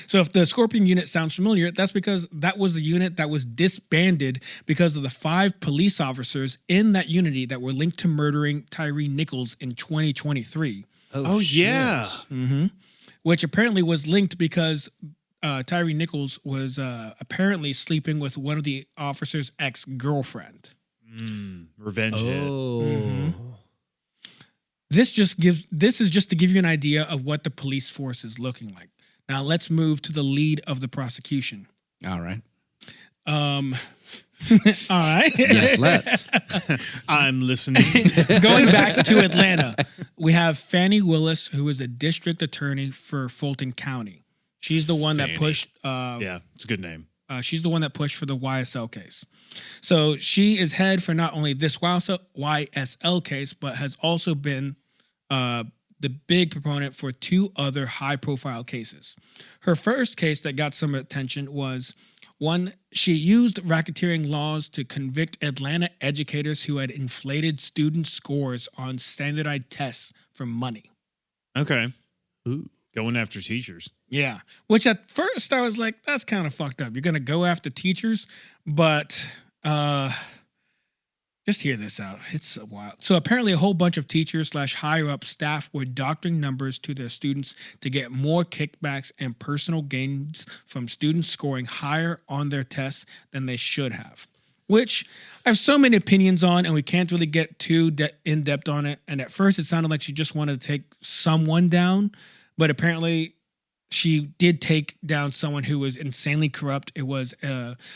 Speaker 3: So if the Scorpion Unit sounds familiar, that's because that was the unit that was disbanded because of the 5 police officers in that unity that were linked to murdering Tyree Nichols in 2023.
Speaker 2: Oh, yeah.
Speaker 3: Mm-hmm. Which apparently was linked because Tyree Nichols was apparently sleeping with one of the officer's ex-girlfriend.
Speaker 2: Revenge hit.
Speaker 1: Oh.
Speaker 3: This is just to give you an idea of what the police force is looking like. Now let's move to the lead of the prosecution.
Speaker 4: All right.
Speaker 3: All right.
Speaker 4: Yes, let's.
Speaker 2: I'm listening.
Speaker 3: Going back to Atlanta, we have Fannie Willis, who is a district attorney for Fulton County. She's the one that pushed.
Speaker 2: Yeah, it's a good name.
Speaker 3: She's the one that pushed for the YSL case. So she is head for not only this YSL case, but has also been the big proponent for 2 other high-profile cases. Her first case that got some attention was one, she used racketeering laws to convict Atlanta educators who had inflated student scores on standardized tests for money.
Speaker 2: Okay.
Speaker 1: Ooh.
Speaker 2: Going after teachers.
Speaker 3: Yeah, which at first I was like, that's kind of fucked up. You're going to go after teachers, but just hear this out. It's wild. So apparently a whole bunch of teachers / higher up staff were doctoring numbers to their students to get more kickbacks and personal gains from students scoring higher on their tests than they should have, which I have so many opinions on, and we can't really get too in depth on it. And at first it sounded like she just wanted to take someone down, but apparently she did take down someone who was insanely corrupt. It was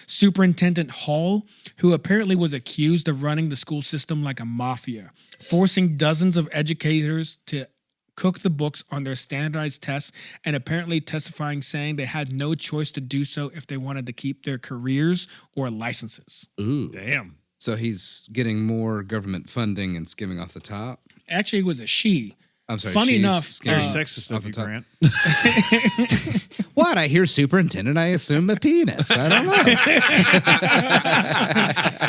Speaker 3: Superintendent Hall, who apparently was accused of running the school system like a mafia, forcing dozens of educators to cook the books on their standardized tests, and apparently testifying saying they had no choice to do so if they wanted to keep their careers or licenses.
Speaker 1: Ooh.
Speaker 2: Damn.
Speaker 4: So he's getting more government funding and skimming off the top.
Speaker 3: Actually, it was a she.
Speaker 4: I'm sorry.
Speaker 3: Funny
Speaker 4: she's
Speaker 3: enough,
Speaker 4: skimming
Speaker 2: Very
Speaker 3: Uh,
Speaker 2: sexist
Speaker 4: off
Speaker 2: of
Speaker 4: the
Speaker 2: you,
Speaker 4: top.
Speaker 2: Grant.
Speaker 4: What? I hear superintendent. I assume a penis. I don't know.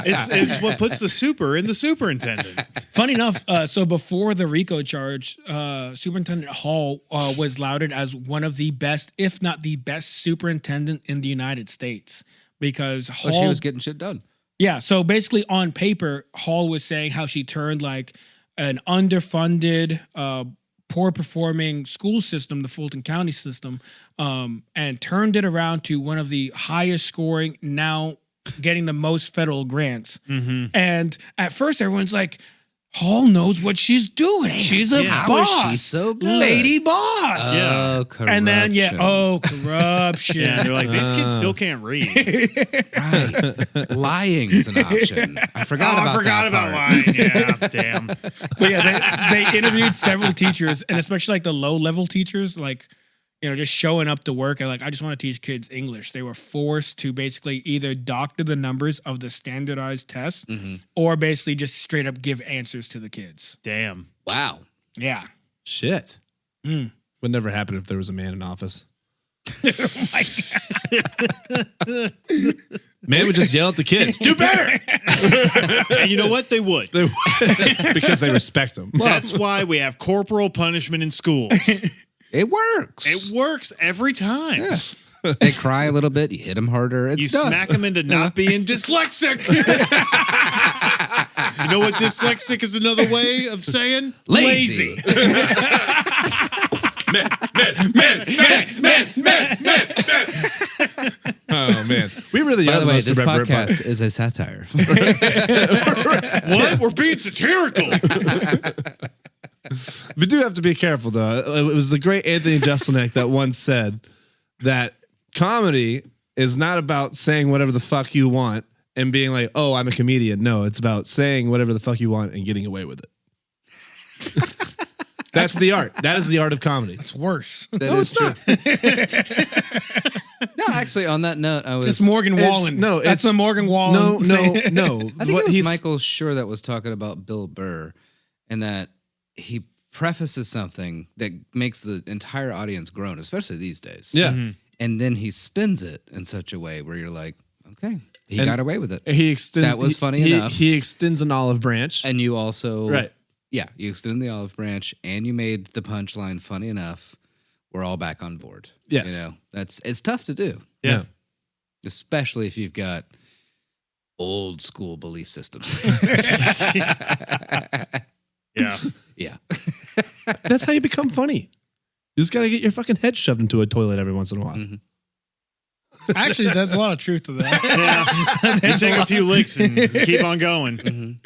Speaker 2: It's what puts the super in the superintendent.
Speaker 3: Funny enough, so before the RICO charge, Superintendent Hall was lauded as one of the best, if not the best, superintendent in the United States because Hall.
Speaker 4: Well, she was getting shit done.
Speaker 3: Yeah, so basically on paper, Hall was saying how she turned like an underfunded, poor performing school system, the Fulton County system, and turned it around to one of the highest scoring, now getting the most federal grants. And at first, everyone's like, Hall knows what she's doing. She's a
Speaker 2: yeah.
Speaker 4: How is
Speaker 3: boss.
Speaker 4: she so good?
Speaker 3: Lady boss.
Speaker 4: Oh, corruption.
Speaker 3: And then, corruption.
Speaker 2: Yeah, they're like, these kids still can't read.
Speaker 4: Right. Lying is an option. I forgot about that part.
Speaker 2: lying. Yeah, damn.
Speaker 3: But yeah, they interviewed several teachers, and especially like the low level teachers, like, you know, just showing up to work and like, I just want to teach kids English. They were forced to basically either doctor the numbers of the standardized tests or basically just straight up give answers to the kids.
Speaker 2: Damn.
Speaker 4: Wow.
Speaker 3: Yeah.
Speaker 1: Shit. Would never happen if there was a man in office.
Speaker 3: Oh my God.
Speaker 1: Man would just yell at the kids, do better!
Speaker 2: And you know what? They would.
Speaker 1: Because they respect him.
Speaker 2: That's why we have corporal punishment in schools.
Speaker 4: It works.
Speaker 2: It works every time.
Speaker 4: Yeah. They cry a little bit. You hit them harder. It's
Speaker 2: You
Speaker 4: done.
Speaker 2: smack them into not being dyslexic. You know what dyslexic is another way of saying?
Speaker 4: Lazy.
Speaker 1: Oh, man. We really
Speaker 4: By
Speaker 1: are
Speaker 4: the way,
Speaker 1: most
Speaker 4: this
Speaker 1: irreverent
Speaker 4: podcast is a satire.
Speaker 2: What? We're being satirical.
Speaker 1: We do have to be careful, though. It was the great Anthony Jeselnik that once said that comedy is not about saying whatever the fuck you want and being like, oh, I'm a comedian. No, it's about saying whatever the fuck you want and getting away with it. That's the art. That is the art of comedy.
Speaker 3: It's worse.
Speaker 1: No, it's not.
Speaker 4: No, actually, on that note, I was.
Speaker 3: It's Morgan Wallen. That's the Morgan Wallen.
Speaker 1: No.
Speaker 4: I think it was Michael Schur that was talking about Bill Burr, and that he prefaces something that makes the entire audience groan, especially these days.
Speaker 1: Yeah.
Speaker 4: And then he spins it in such a way where you're like, okay, he got away with it.
Speaker 1: He extends.
Speaker 4: That was funny enough.
Speaker 1: He extends an olive branch.
Speaker 4: And you also.
Speaker 1: Right.
Speaker 4: Yeah, you extended the olive branch and you made the punchline funny enough. We're all back on board.
Speaker 1: Yes.
Speaker 4: You know, it's tough to do.
Speaker 1: Yeah.
Speaker 4: Especially if you've got old school belief systems.
Speaker 2: Yeah.
Speaker 4: Yeah.
Speaker 1: That's how you become funny. You just got to get your fucking head shoved into a toilet every once in a while.
Speaker 3: Actually, there's a lot of truth to that.
Speaker 2: Yeah. You take a few licks and keep on going.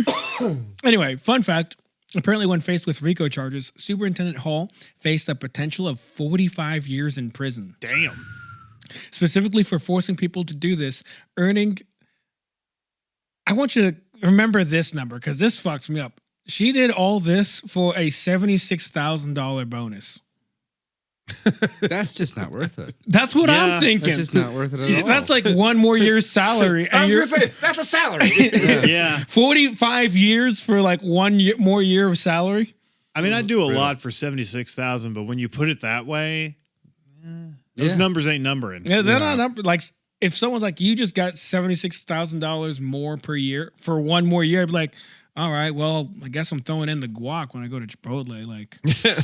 Speaker 3: Anyway, fun fact. Apparently, when faced with RICO charges, Superintendent Hall faced a potential of 45 years in prison,
Speaker 2: Damn.
Speaker 3: specifically for forcing people to do this, earning... I want you to remember this number, because this fucks me up. She did all this for a $76,000 bonus.
Speaker 4: That's just not worth it.
Speaker 3: That's what
Speaker 2: Yeah,
Speaker 3: I'm thinking.
Speaker 4: That's just not worth it at all.
Speaker 3: That's like one more year's salary. And you're
Speaker 1: that's a salary.
Speaker 2: Yeah.
Speaker 3: 45 years for like more year of salary.
Speaker 2: I mean, I do a lot for 76,000, but when you put it that way, those numbers ain't numbering.
Speaker 3: Yeah, they're not number. Like, if someone's like, you just got $76,000 more per year for one more year, I'd be like, all right, well, I guess I'm throwing in the guac when I go to Chipotle. Like,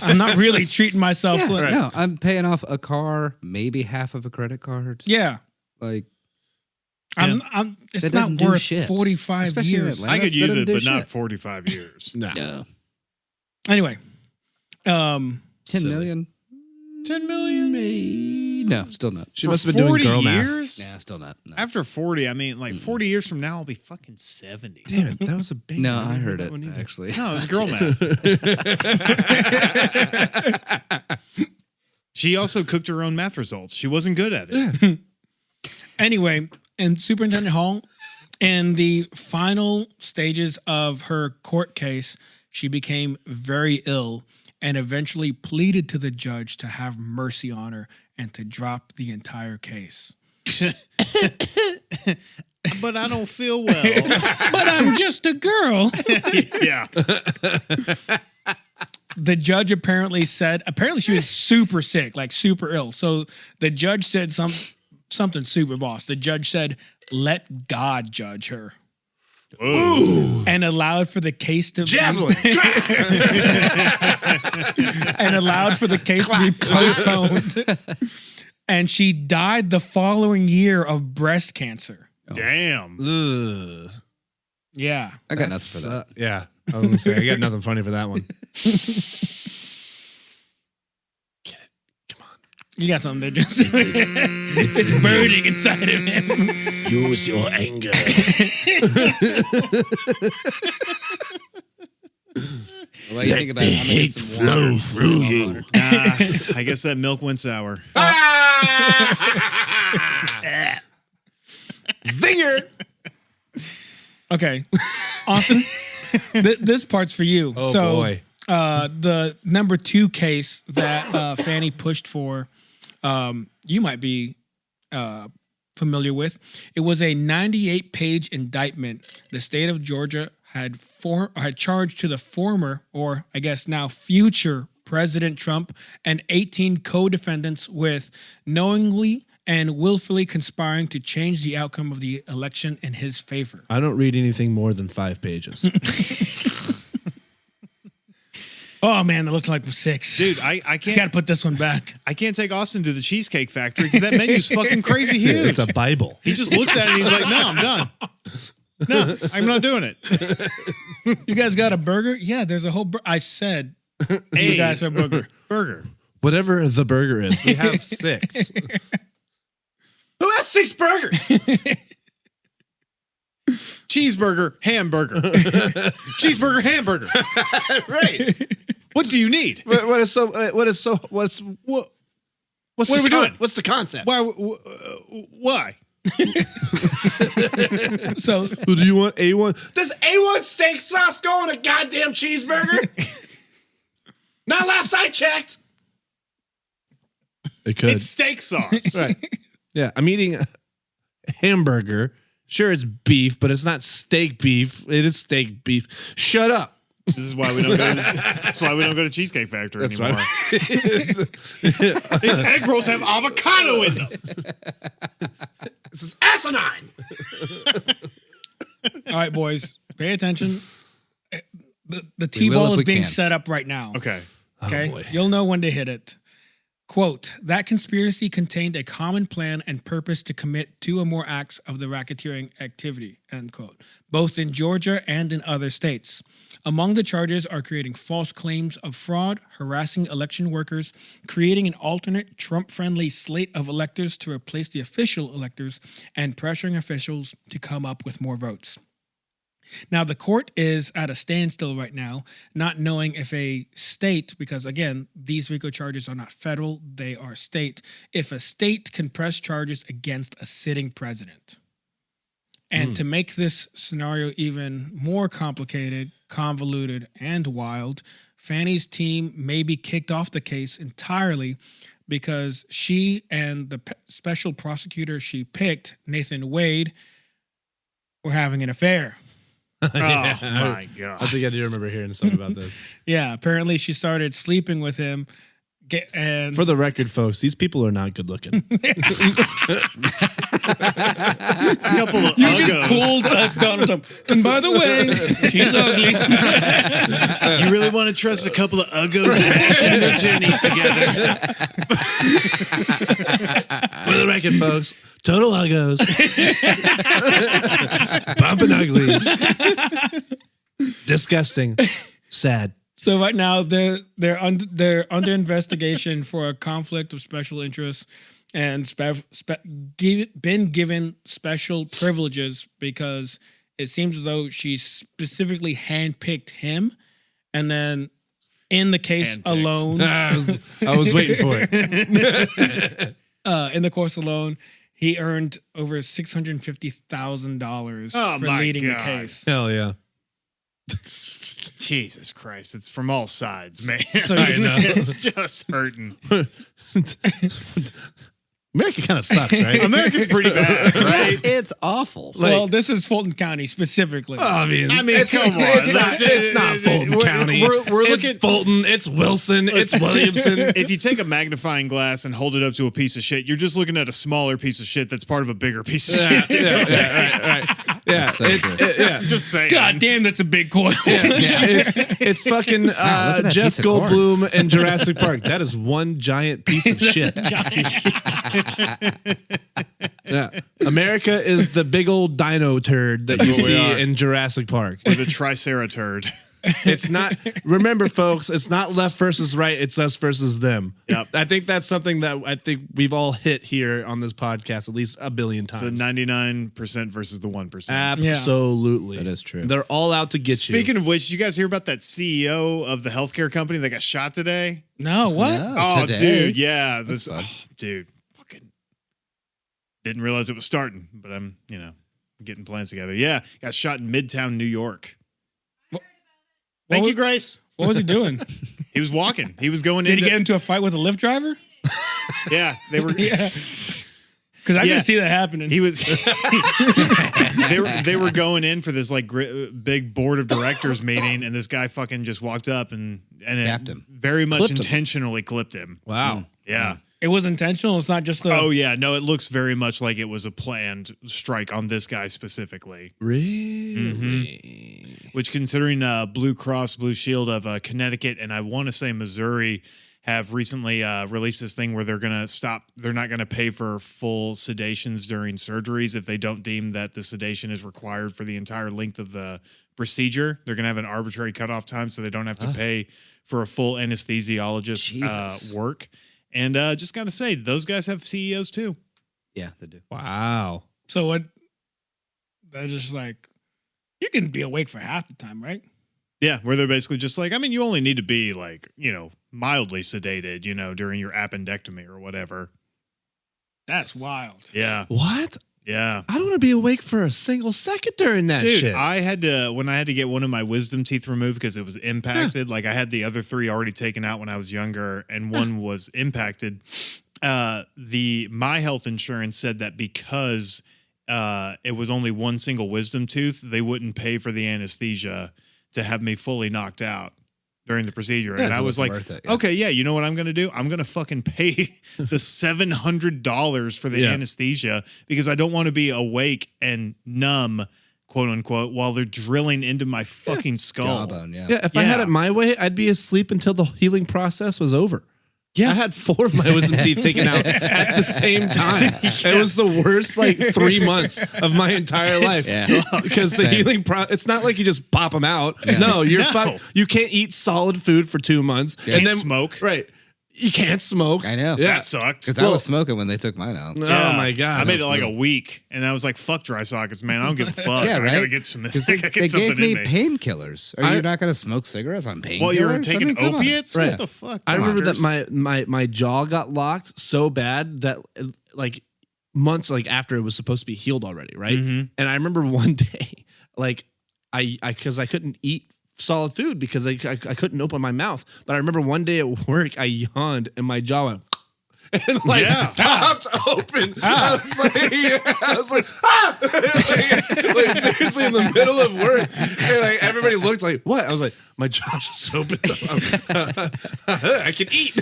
Speaker 3: I'm not really treating myself.
Speaker 4: Yeah,
Speaker 3: like,
Speaker 4: no, I'm paying off a car, maybe half of a credit card.
Speaker 3: Yeah.
Speaker 4: Like,
Speaker 3: It's
Speaker 4: That
Speaker 3: not
Speaker 4: doesn't do
Speaker 3: worth
Speaker 4: shit.
Speaker 3: 45
Speaker 4: Especially in
Speaker 3: years.
Speaker 4: Atlanta.
Speaker 2: I could
Speaker 4: That
Speaker 2: use
Speaker 4: doesn't
Speaker 2: it,
Speaker 4: do
Speaker 2: but not
Speaker 4: shit.
Speaker 2: 45 years.
Speaker 4: no.
Speaker 3: Anyway,
Speaker 4: 10 million?
Speaker 2: 10 million?
Speaker 4: No, still not.
Speaker 1: She must have been doing girl math.
Speaker 2: years?
Speaker 4: Nah, still not. No.
Speaker 2: After 40, I mean, like 40 years from now, I'll be fucking 70.
Speaker 1: Damn it, that was a big
Speaker 4: No,
Speaker 1: one.
Speaker 4: I heard
Speaker 1: that
Speaker 4: it,
Speaker 1: one either.
Speaker 4: actually.
Speaker 2: No, it was girl math. She also cooked her own math results. She wasn't good at it.
Speaker 3: anyway, and Superintendent Hall, in the final stages of her court case, she became very ill and eventually pleaded to the judge to have mercy on her and to drop the entire case.
Speaker 2: but I don't feel well.
Speaker 3: But I'm just a girl.
Speaker 2: Yeah.
Speaker 3: The judge apparently she was super sick, like super ill. So the judge said something super boss. The judge said, "Let God judge her."
Speaker 2: Ooh.
Speaker 3: And allowed for the case to
Speaker 1: Javelin.
Speaker 3: and allowed for the case to be postponed. And she died the following year of breast cancer.
Speaker 2: Damn.
Speaker 1: Ugh.
Speaker 3: Yeah.
Speaker 4: I got nothing for that.
Speaker 1: Yeah. I was gonna say I got nothing funny for that one. Get it. Come on.
Speaker 3: You got something there, just it's burning inside of him.
Speaker 1: Use your anger.
Speaker 4: What do you think about it? I'm gonna get some water.
Speaker 1: through you.
Speaker 2: I guess that milk went sour.
Speaker 1: Zinger.
Speaker 3: Okay. Austin, this part's for you.
Speaker 1: Oh,
Speaker 3: so,
Speaker 1: boy.
Speaker 3: The number 2 case that Fanny pushed for, you might be familiar with. It was a 98-page indictment. The state of Georgia had charged to the former, or I guess now future, President Trump and 18 co-defendants with knowingly and willfully conspiring to change the outcome of the election in his favor.
Speaker 1: I don't read anything more than 5 pages.
Speaker 3: Oh man, that looks like 6.
Speaker 2: Dude, I
Speaker 3: Got to
Speaker 2: can't
Speaker 3: put this one back.
Speaker 2: I can't take Austin to the Cheesecake Factory because that menu's fucking crazy huge.
Speaker 1: It's a Bible.
Speaker 2: He just looks at it and he's like, no, I'm done. No, I'm not doing it.
Speaker 3: You guys got a burger? Yeah, there's a whole. I said
Speaker 2: Hey,
Speaker 3: you guys have a burger.
Speaker 2: burger.
Speaker 1: Whatever the burger is, we have 6. Who has 6 burgers?
Speaker 2: Cheeseburger, hamburger. Cheeseburger, hamburger.
Speaker 1: Right.
Speaker 2: What do you need?
Speaker 1: What's
Speaker 2: What are we doing?
Speaker 1: What's the concept?
Speaker 2: Why? Why?
Speaker 3: So
Speaker 1: Who do you want? A1? Does A1 steak sauce go on a goddamn cheeseburger? Not last I checked. It could.
Speaker 2: It's steak sauce.
Speaker 1: Right. Yeah, I'm eating a hamburger. Sure, it's beef, but it's not steak beef. It is steak beef. Shut up.
Speaker 2: This is why we don't go. That's why we don't go to Cheesecake Factory anymore. These egg rolls have avocado in them.
Speaker 1: This is asinine.
Speaker 3: all right, boys, pay attention. The
Speaker 4: will
Speaker 3: T-ball
Speaker 4: if
Speaker 3: is
Speaker 4: we
Speaker 3: being
Speaker 4: can.
Speaker 3: set up right now.
Speaker 2: Okay.
Speaker 3: Okay,
Speaker 1: boy.
Speaker 3: you'll know when to hit it. Quote, that conspiracy contained a common plan and purpose to commit 2 or more acts of the racketeering activity, end quote, both in Georgia and in other states. Among the charges are creating false claims of fraud, harassing election workers, creating an alternate Trump-friendly slate of electors to replace the official electors, and pressuring officials to come up with more votes. Now, the court is at a standstill right now, not knowing if a state, because again, these RICO charges are not federal, they are state, if a state can press charges against a sitting president. And to make this scenario even more complicated, convoluted, and wild, Fanny's team may be kicked off the case entirely because she and the special prosecutor she picked, Nathan Wade, were having an affair.
Speaker 2: Oh my god!
Speaker 1: I think I do remember hearing something about this.
Speaker 3: Yeah, apparently she started sleeping with him. And
Speaker 1: For the record, folks, these people are not good looking.
Speaker 2: It's a couple of
Speaker 3: you
Speaker 2: uggos.
Speaker 3: just pulled Donald Trump. And by the way, she's ugly.
Speaker 2: You really want to trust a couple of uggos mashing their jennies together?
Speaker 1: For the record, folks, total uggos. Bumping uglies. Disgusting. Sad.
Speaker 3: So right now they're under investigation for a conflict of special interest and been given special privileges because it seems as though she specifically handpicked him, and then in the case alone,
Speaker 1: I was waiting for it.
Speaker 3: in the course alone, he earned over $650,000 for leading the case.
Speaker 1: Hell yeah.
Speaker 2: Jesus Christ! It's from all sides, man.
Speaker 3: So
Speaker 1: I know.
Speaker 2: It's just hurting.
Speaker 1: America kind of sucks, right?
Speaker 2: America's pretty bad, right?
Speaker 4: It's awful.
Speaker 3: Well, this is Fulton County specifically.
Speaker 1: I mean,
Speaker 2: come on.
Speaker 1: It's not Fulton County.
Speaker 2: We're
Speaker 1: it's
Speaker 2: looking.
Speaker 1: Fulton. It's Wilson. It's Williamson.
Speaker 2: If you take a magnifying glass and hold it up to a piece of shit, you're just looking at a smaller piece of shit that's part of a bigger piece of shit.
Speaker 1: Right. Yeah,
Speaker 4: That's so true.
Speaker 2: Just saying.
Speaker 3: God damn, that's a big coil.
Speaker 1: It's fucking
Speaker 4: at that
Speaker 1: Jeff
Speaker 4: piece of corn.
Speaker 1: Goldblum in Jurassic Park. That is one giant piece of shit. Yeah, America is the big old dino turd that
Speaker 2: That's
Speaker 1: you
Speaker 2: what we
Speaker 1: see
Speaker 2: are.
Speaker 1: in Jurassic Park.
Speaker 2: Or the triceratops.
Speaker 1: It's not. Remember, folks, it's not left versus right. It's us versus them.
Speaker 2: Yep.
Speaker 1: I think that's something that I think we've all hit here on this podcast at least a billion
Speaker 2: The
Speaker 1: times.
Speaker 2: 99% versus the 1%.
Speaker 1: Absolutely,
Speaker 4: That is true.
Speaker 1: They're all out to get you.
Speaker 2: Speaking of which, you guys hear about that CEO of the healthcare company that got shot today?
Speaker 3: No, what?
Speaker 4: No,
Speaker 2: Oh,
Speaker 4: today.
Speaker 2: dude, yeah. This,
Speaker 4: fun.
Speaker 2: dude, fucking didn't realize it was starting, but I'm, getting plans together. Yeah, got shot in Midtown, New York. Thank you, Grace.
Speaker 3: What was he doing?
Speaker 2: He was walking. He was going
Speaker 3: Did
Speaker 2: into.
Speaker 3: he get into a fight with a Lyft driver?
Speaker 2: Yeah, they were.
Speaker 3: Yeah. Because I
Speaker 2: Yeah.
Speaker 3: didn't see that happening.
Speaker 2: He was. they were going in for this like big board of directors meeting, and this guy fucking just walked up and
Speaker 4: Capped him.
Speaker 2: very much
Speaker 1: Clipped him.
Speaker 2: intentionally clipped him.
Speaker 1: Wow.
Speaker 2: Yeah.
Speaker 3: It was intentional. It's not just a.
Speaker 2: Oh yeah, no, it looks very much like it was a planned strike on this guy specifically.
Speaker 1: Really?
Speaker 2: Which, considering Blue Cross Blue Shield of Connecticut and I want to say Missouri have recently released this thing where they're gonna stop. They're not gonna pay for full sedations during surgeries if they don't deem that the sedation is required for the entire length of the procedure. They're gonna have an arbitrary cutoff time, so they don't have to pay for a full anesthesiologist's
Speaker 4: Jesus.
Speaker 2: work. And just gotta say, those guys have CEOs too.
Speaker 4: Yeah, they do.
Speaker 1: Wow.
Speaker 3: So what? That's just like you can be awake for half the time, right?
Speaker 2: Yeah, where they're basically just like, I mean, you only need to be like, mildly sedated, during your appendectomy or whatever.
Speaker 3: That's wild.
Speaker 2: Yeah,
Speaker 1: What?
Speaker 2: yeah.
Speaker 1: I don't want to be awake for a single second during that
Speaker 2: Dude,
Speaker 1: shit.
Speaker 2: when I had to get one of my wisdom teeth removed because it was impacted, like I had the other 3 already taken out when I was younger and one was impacted. My health insurance said that because it was only one single wisdom tooth, they wouldn't pay for the anesthesia to have me fully knocked out during the procedure.
Speaker 4: Yeah,
Speaker 2: and
Speaker 4: so
Speaker 2: I was like,
Speaker 4: worth it, yeah.
Speaker 2: okay, yeah, you know what I'm going to do? I'm going to fucking pay the $700 for the
Speaker 1: Yeah.
Speaker 2: anesthesia because I don't want to be awake and numb, quote unquote, while they're drilling into my fucking skull.
Speaker 4: Jawbone, yeah.
Speaker 1: yeah, if I had
Speaker 2: Yeah.
Speaker 1: it my way, I'd be asleep until the healing process was over. Yeah, I had 4 of my wisdom teeth taken out at the same time. It was the worst 3 months of my entire life
Speaker 4: Yeah.
Speaker 1: because the
Speaker 4: Same.
Speaker 1: healing it's not like you just pop them out. No, you're
Speaker 2: No.
Speaker 1: you can't eat solid food for 2 months
Speaker 2: Can't smoke.
Speaker 1: Right, you can't smoke.
Speaker 4: I know.
Speaker 1: Yeah.
Speaker 2: That sucked.
Speaker 4: Because I was smoking when they took mine out.
Speaker 1: Oh
Speaker 2: Yeah.
Speaker 1: my god,
Speaker 2: I made it like
Speaker 4: brutal.
Speaker 2: a week, and I was like, "Fuck dry sockets, man! I don't give a fuck.
Speaker 4: Yeah,
Speaker 2: I gotta
Speaker 4: right?
Speaker 2: get some. I
Speaker 4: Because
Speaker 2: gotta
Speaker 4: they
Speaker 2: get something
Speaker 4: gave me
Speaker 2: in me."
Speaker 4: painkillers. Are you not going to smoke cigarettes on painkillers?
Speaker 2: While you were
Speaker 4: I
Speaker 2: taking
Speaker 4: mean, come on.
Speaker 2: opiates,
Speaker 1: Right.
Speaker 2: what the fuck?
Speaker 1: I remember
Speaker 2: doctors?
Speaker 1: that my jaw got locked so bad that months after it was supposed to be healed already, right?
Speaker 2: Mhm.
Speaker 1: And I remember one day, because I couldn't eat solid food because I couldn't open my mouth. But I remember one day at work, I yawned and my jaw went and
Speaker 2: Yeah.
Speaker 1: popped open. I was like, ah! Like, seriously in the middle of work, and everybody looked like, what? I was like, my jaw just opened up. I can eat.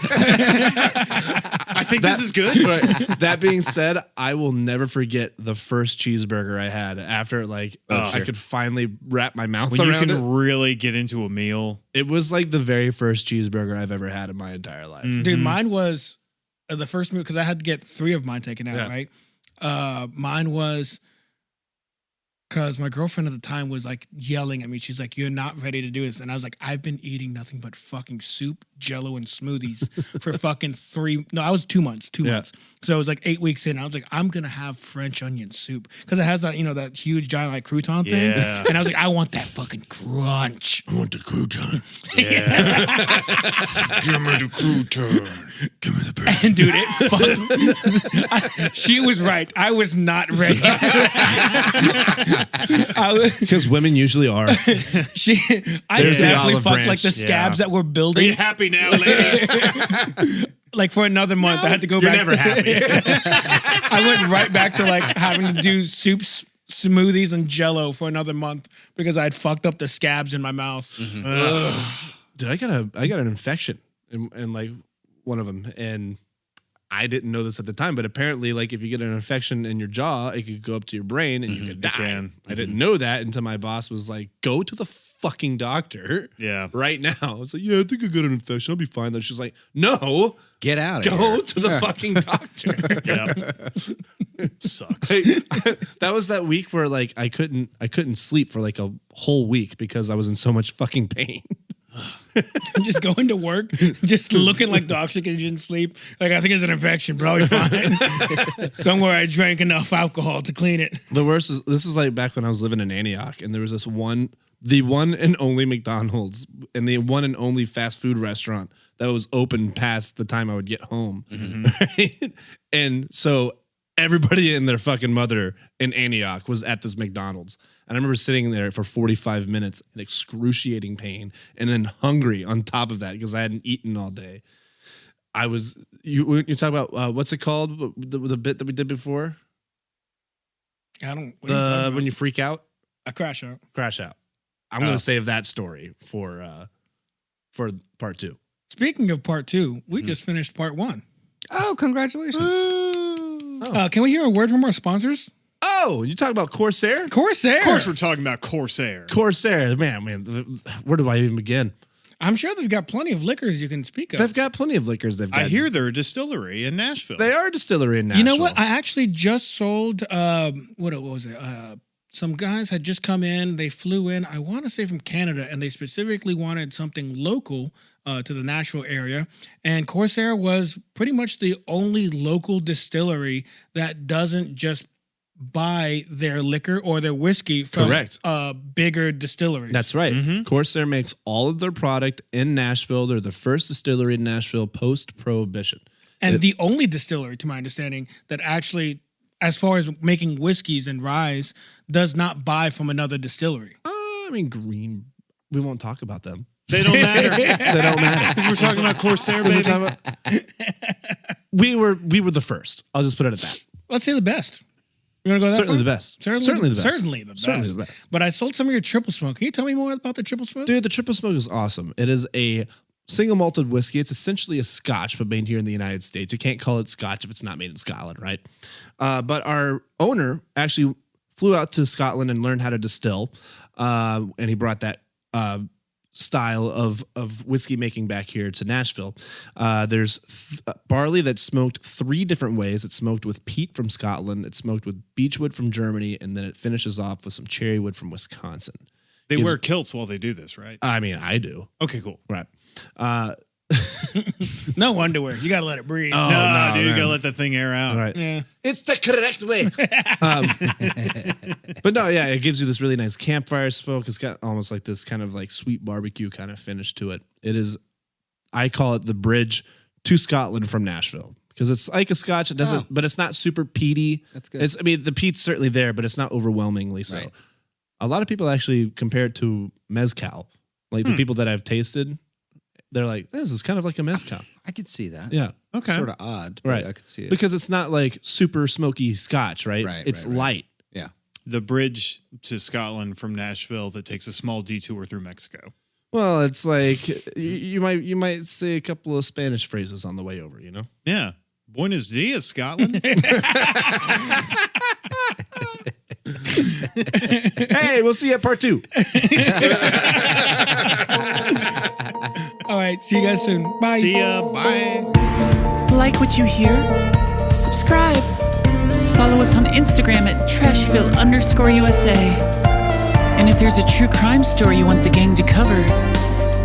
Speaker 2: I think this is good.
Speaker 1: Right. That being said, I will never forget the first cheeseburger I had after I could finally wrap my mouth
Speaker 2: When you
Speaker 1: around
Speaker 2: can
Speaker 1: it.
Speaker 2: really get into a meal.
Speaker 1: It was like the very first cheeseburger I've ever had in my entire life.
Speaker 3: Dude, mine was the first meal because I had to get 3 of mine taken out,
Speaker 1: Yeah.
Speaker 3: right? Mine was because my girlfriend at the time was yelling at me. She's like, "You're not ready to do this." And I was like, "I've been eating nothing but fucking soup, Jello, and smoothies for fucking 3. No, I was 2 months. 2
Speaker 1: Yeah.
Speaker 3: months. So it was 8 weeks in. I was like, I'm gonna have French onion soup because it has that that huge giant crouton thing.
Speaker 2: Yeah.
Speaker 3: And I was like, I want that fucking crunch.
Speaker 1: I want the crouton.
Speaker 2: Yeah. Give me the crouton.
Speaker 1: Give me the burger.
Speaker 3: And dude, it fucked. She was right. I was not ready.
Speaker 1: Because women usually are.
Speaker 3: I
Speaker 1: There's the
Speaker 3: definitely
Speaker 1: olive
Speaker 3: fucked
Speaker 1: branch.
Speaker 3: the scabs
Speaker 2: Yeah.
Speaker 3: that were
Speaker 2: Are
Speaker 3: building.
Speaker 2: you happy now, ladies?
Speaker 3: like for another month, I had to go
Speaker 1: You're
Speaker 3: back.
Speaker 1: never happy.
Speaker 3: I went right back to like having to do soups, smoothies, and Jello for another month because I had fucked up the scabs in my mouth.
Speaker 1: Dude, I got an infection in like one of them, and I didn't know this at the time, but apparently, like if you get an infection in your jaw, it could go up to your brain and you could die. I didn't know that until my boss was like, "Go to the fucking doctor, right now." I was like, "Yeah, I think I got an infection. I'll be fine." Then she's like, "No,
Speaker 4: Get out of
Speaker 1: go
Speaker 4: here.
Speaker 1: to the fucking doctor."
Speaker 2: Sucks.
Speaker 1: That was that week where like I couldn't sleep for like a whole week because I was in so much fucking pain.
Speaker 3: Just going to work, just looking like dog shit because you didn't sleep. Like, I think it's an infection, but I'll be fine. Don't worry, I drank enough alcohol to clean it.
Speaker 1: The worst is this was like back when I was living in Antioch, and there was the one and only McDonald's and the one and only fast food restaurant that was open past the time I would get home. Right? And so everybody and their fucking mother in Antioch was at this McDonald's. And I remember sitting there for 45 minutes in excruciating pain and then hungry on top of that because I hadn't eaten all day. You talk about what's it called? The bit that we did before?
Speaker 3: I don't. What are you talking about?
Speaker 1: When you freak out?
Speaker 3: A crash out.
Speaker 1: Crash out. I'm going to save that story for part 2.
Speaker 3: Speaking of part 2, we just finished part 1.
Speaker 4: Oh, congratulations.
Speaker 3: Can we hear a word from our sponsors?
Speaker 1: Oh, you talk about Corsair?
Speaker 3: Corsair.
Speaker 2: Of course, we're talking about Corsair.
Speaker 1: Corsair, man, where do I even begin?
Speaker 3: I'm sure they've got plenty of liquors you can speak of.
Speaker 1: They've got plenty of liquors.
Speaker 2: I hear they're a distillery in Nashville.
Speaker 1: They are a distillery in Nashville.
Speaker 3: You know what? I actually just sold, what was it? Some guys had just come in. They flew in, I want to say from Canada, and they specifically wanted something local to the Nashville area. And Corsair was pretty much the only local distillery that doesn't just buy their liquor or their whiskey from bigger distilleries.
Speaker 1: That's right. Corsair makes all of their product in Nashville. They're the first distillery in Nashville post-prohibition.
Speaker 3: And the only distillery, to my understanding, that actually, as far as making whiskeys and rye, does not buy from another distillery.
Speaker 1: I mean, we won't talk about them.
Speaker 2: They don't matter.
Speaker 1: They don't matter.
Speaker 2: Because we're talking about Corsair, baby.
Speaker 1: We were the first. I'll just put it at that.
Speaker 3: Let's say the best. You want to go that
Speaker 1: Certainly
Speaker 3: far?
Speaker 1: the best.
Speaker 3: Certainly the best.
Speaker 1: Certainly the best.
Speaker 3: But I sold some of your triple smoke. Can you tell me more about the triple smoke?
Speaker 1: Dude, the triple smoke is awesome. It is a single malted whiskey. It's essentially a Scotch, but made here in the United States. You can't call it Scotch if it's not made in Scotland, right? But our owner actually flew out to Scotland and learned how to distill, and he brought that style of whiskey making back here to Nashville. There's barley that's smoked 3 different ways. It's smoked with peat from Scotland, it's smoked with beechwood from Germany, and then it finishes off with some cherry wood from Wisconsin.
Speaker 2: They wear kilts while they do this, right?
Speaker 1: I mean, I do.
Speaker 2: Okay, cool.
Speaker 1: Right.
Speaker 3: No underwear. You got to let it breathe.
Speaker 2: No,
Speaker 1: no,
Speaker 2: dude, you
Speaker 1: man.
Speaker 2: gotta let that thing air out.
Speaker 1: Right.
Speaker 3: Yeah.
Speaker 1: It's the correct way. But no, yeah, it gives you this really nice campfire smoke. It's got almost like this kind of like sweet barbecue kind of finish to it. It is, I call it the bridge to Scotland from Nashville because it's like a Scotch. It doesn't, but it's not super peaty.
Speaker 4: That's good.
Speaker 1: I mean, the peat's certainly there, but it's not overwhelmingly so.
Speaker 4: Right.
Speaker 1: A lot of people actually compare it to mezcal. Like the people that I've tasted, they're like, this is kind of like a mezcal.
Speaker 4: I could see that.
Speaker 1: Yeah.
Speaker 2: Okay.
Speaker 4: Sort of odd, but
Speaker 1: Right.
Speaker 4: I could see it.
Speaker 1: Because it's not like super smoky Scotch, right?
Speaker 4: Right,
Speaker 1: It's
Speaker 4: right.
Speaker 1: light.
Speaker 4: Yeah.
Speaker 2: The bridge to Scotland from Nashville that takes a small detour through Mexico.
Speaker 1: Well, it's like you might say a couple of Spanish phrases on the way over, you know?
Speaker 2: Yeah. Buenos dias, Scotland.
Speaker 1: Hey, we'll see you at part 2.
Speaker 3: All right. See you guys soon. Bye.
Speaker 2: See ya. Bye.
Speaker 5: Like what you hear? Subscribe. Follow us on Instagram at Trashville_USA. And if there's a true crime story you want the gang to cover,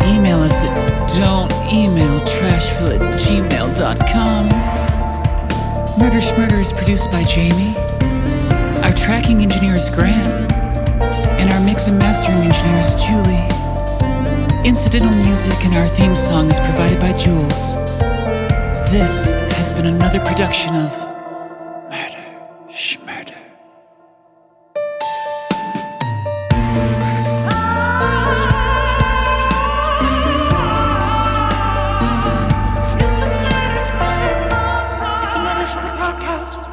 Speaker 5: email us at don'temailtrashville@gmail.com. Murder Schmurder is produced by Jamie. Our tracking engineer is Grant. And our mix and mastering engineer is Julie. Incidental music and our theme song is provided by Jules. This has been another production of Murder Schmurder. podcast.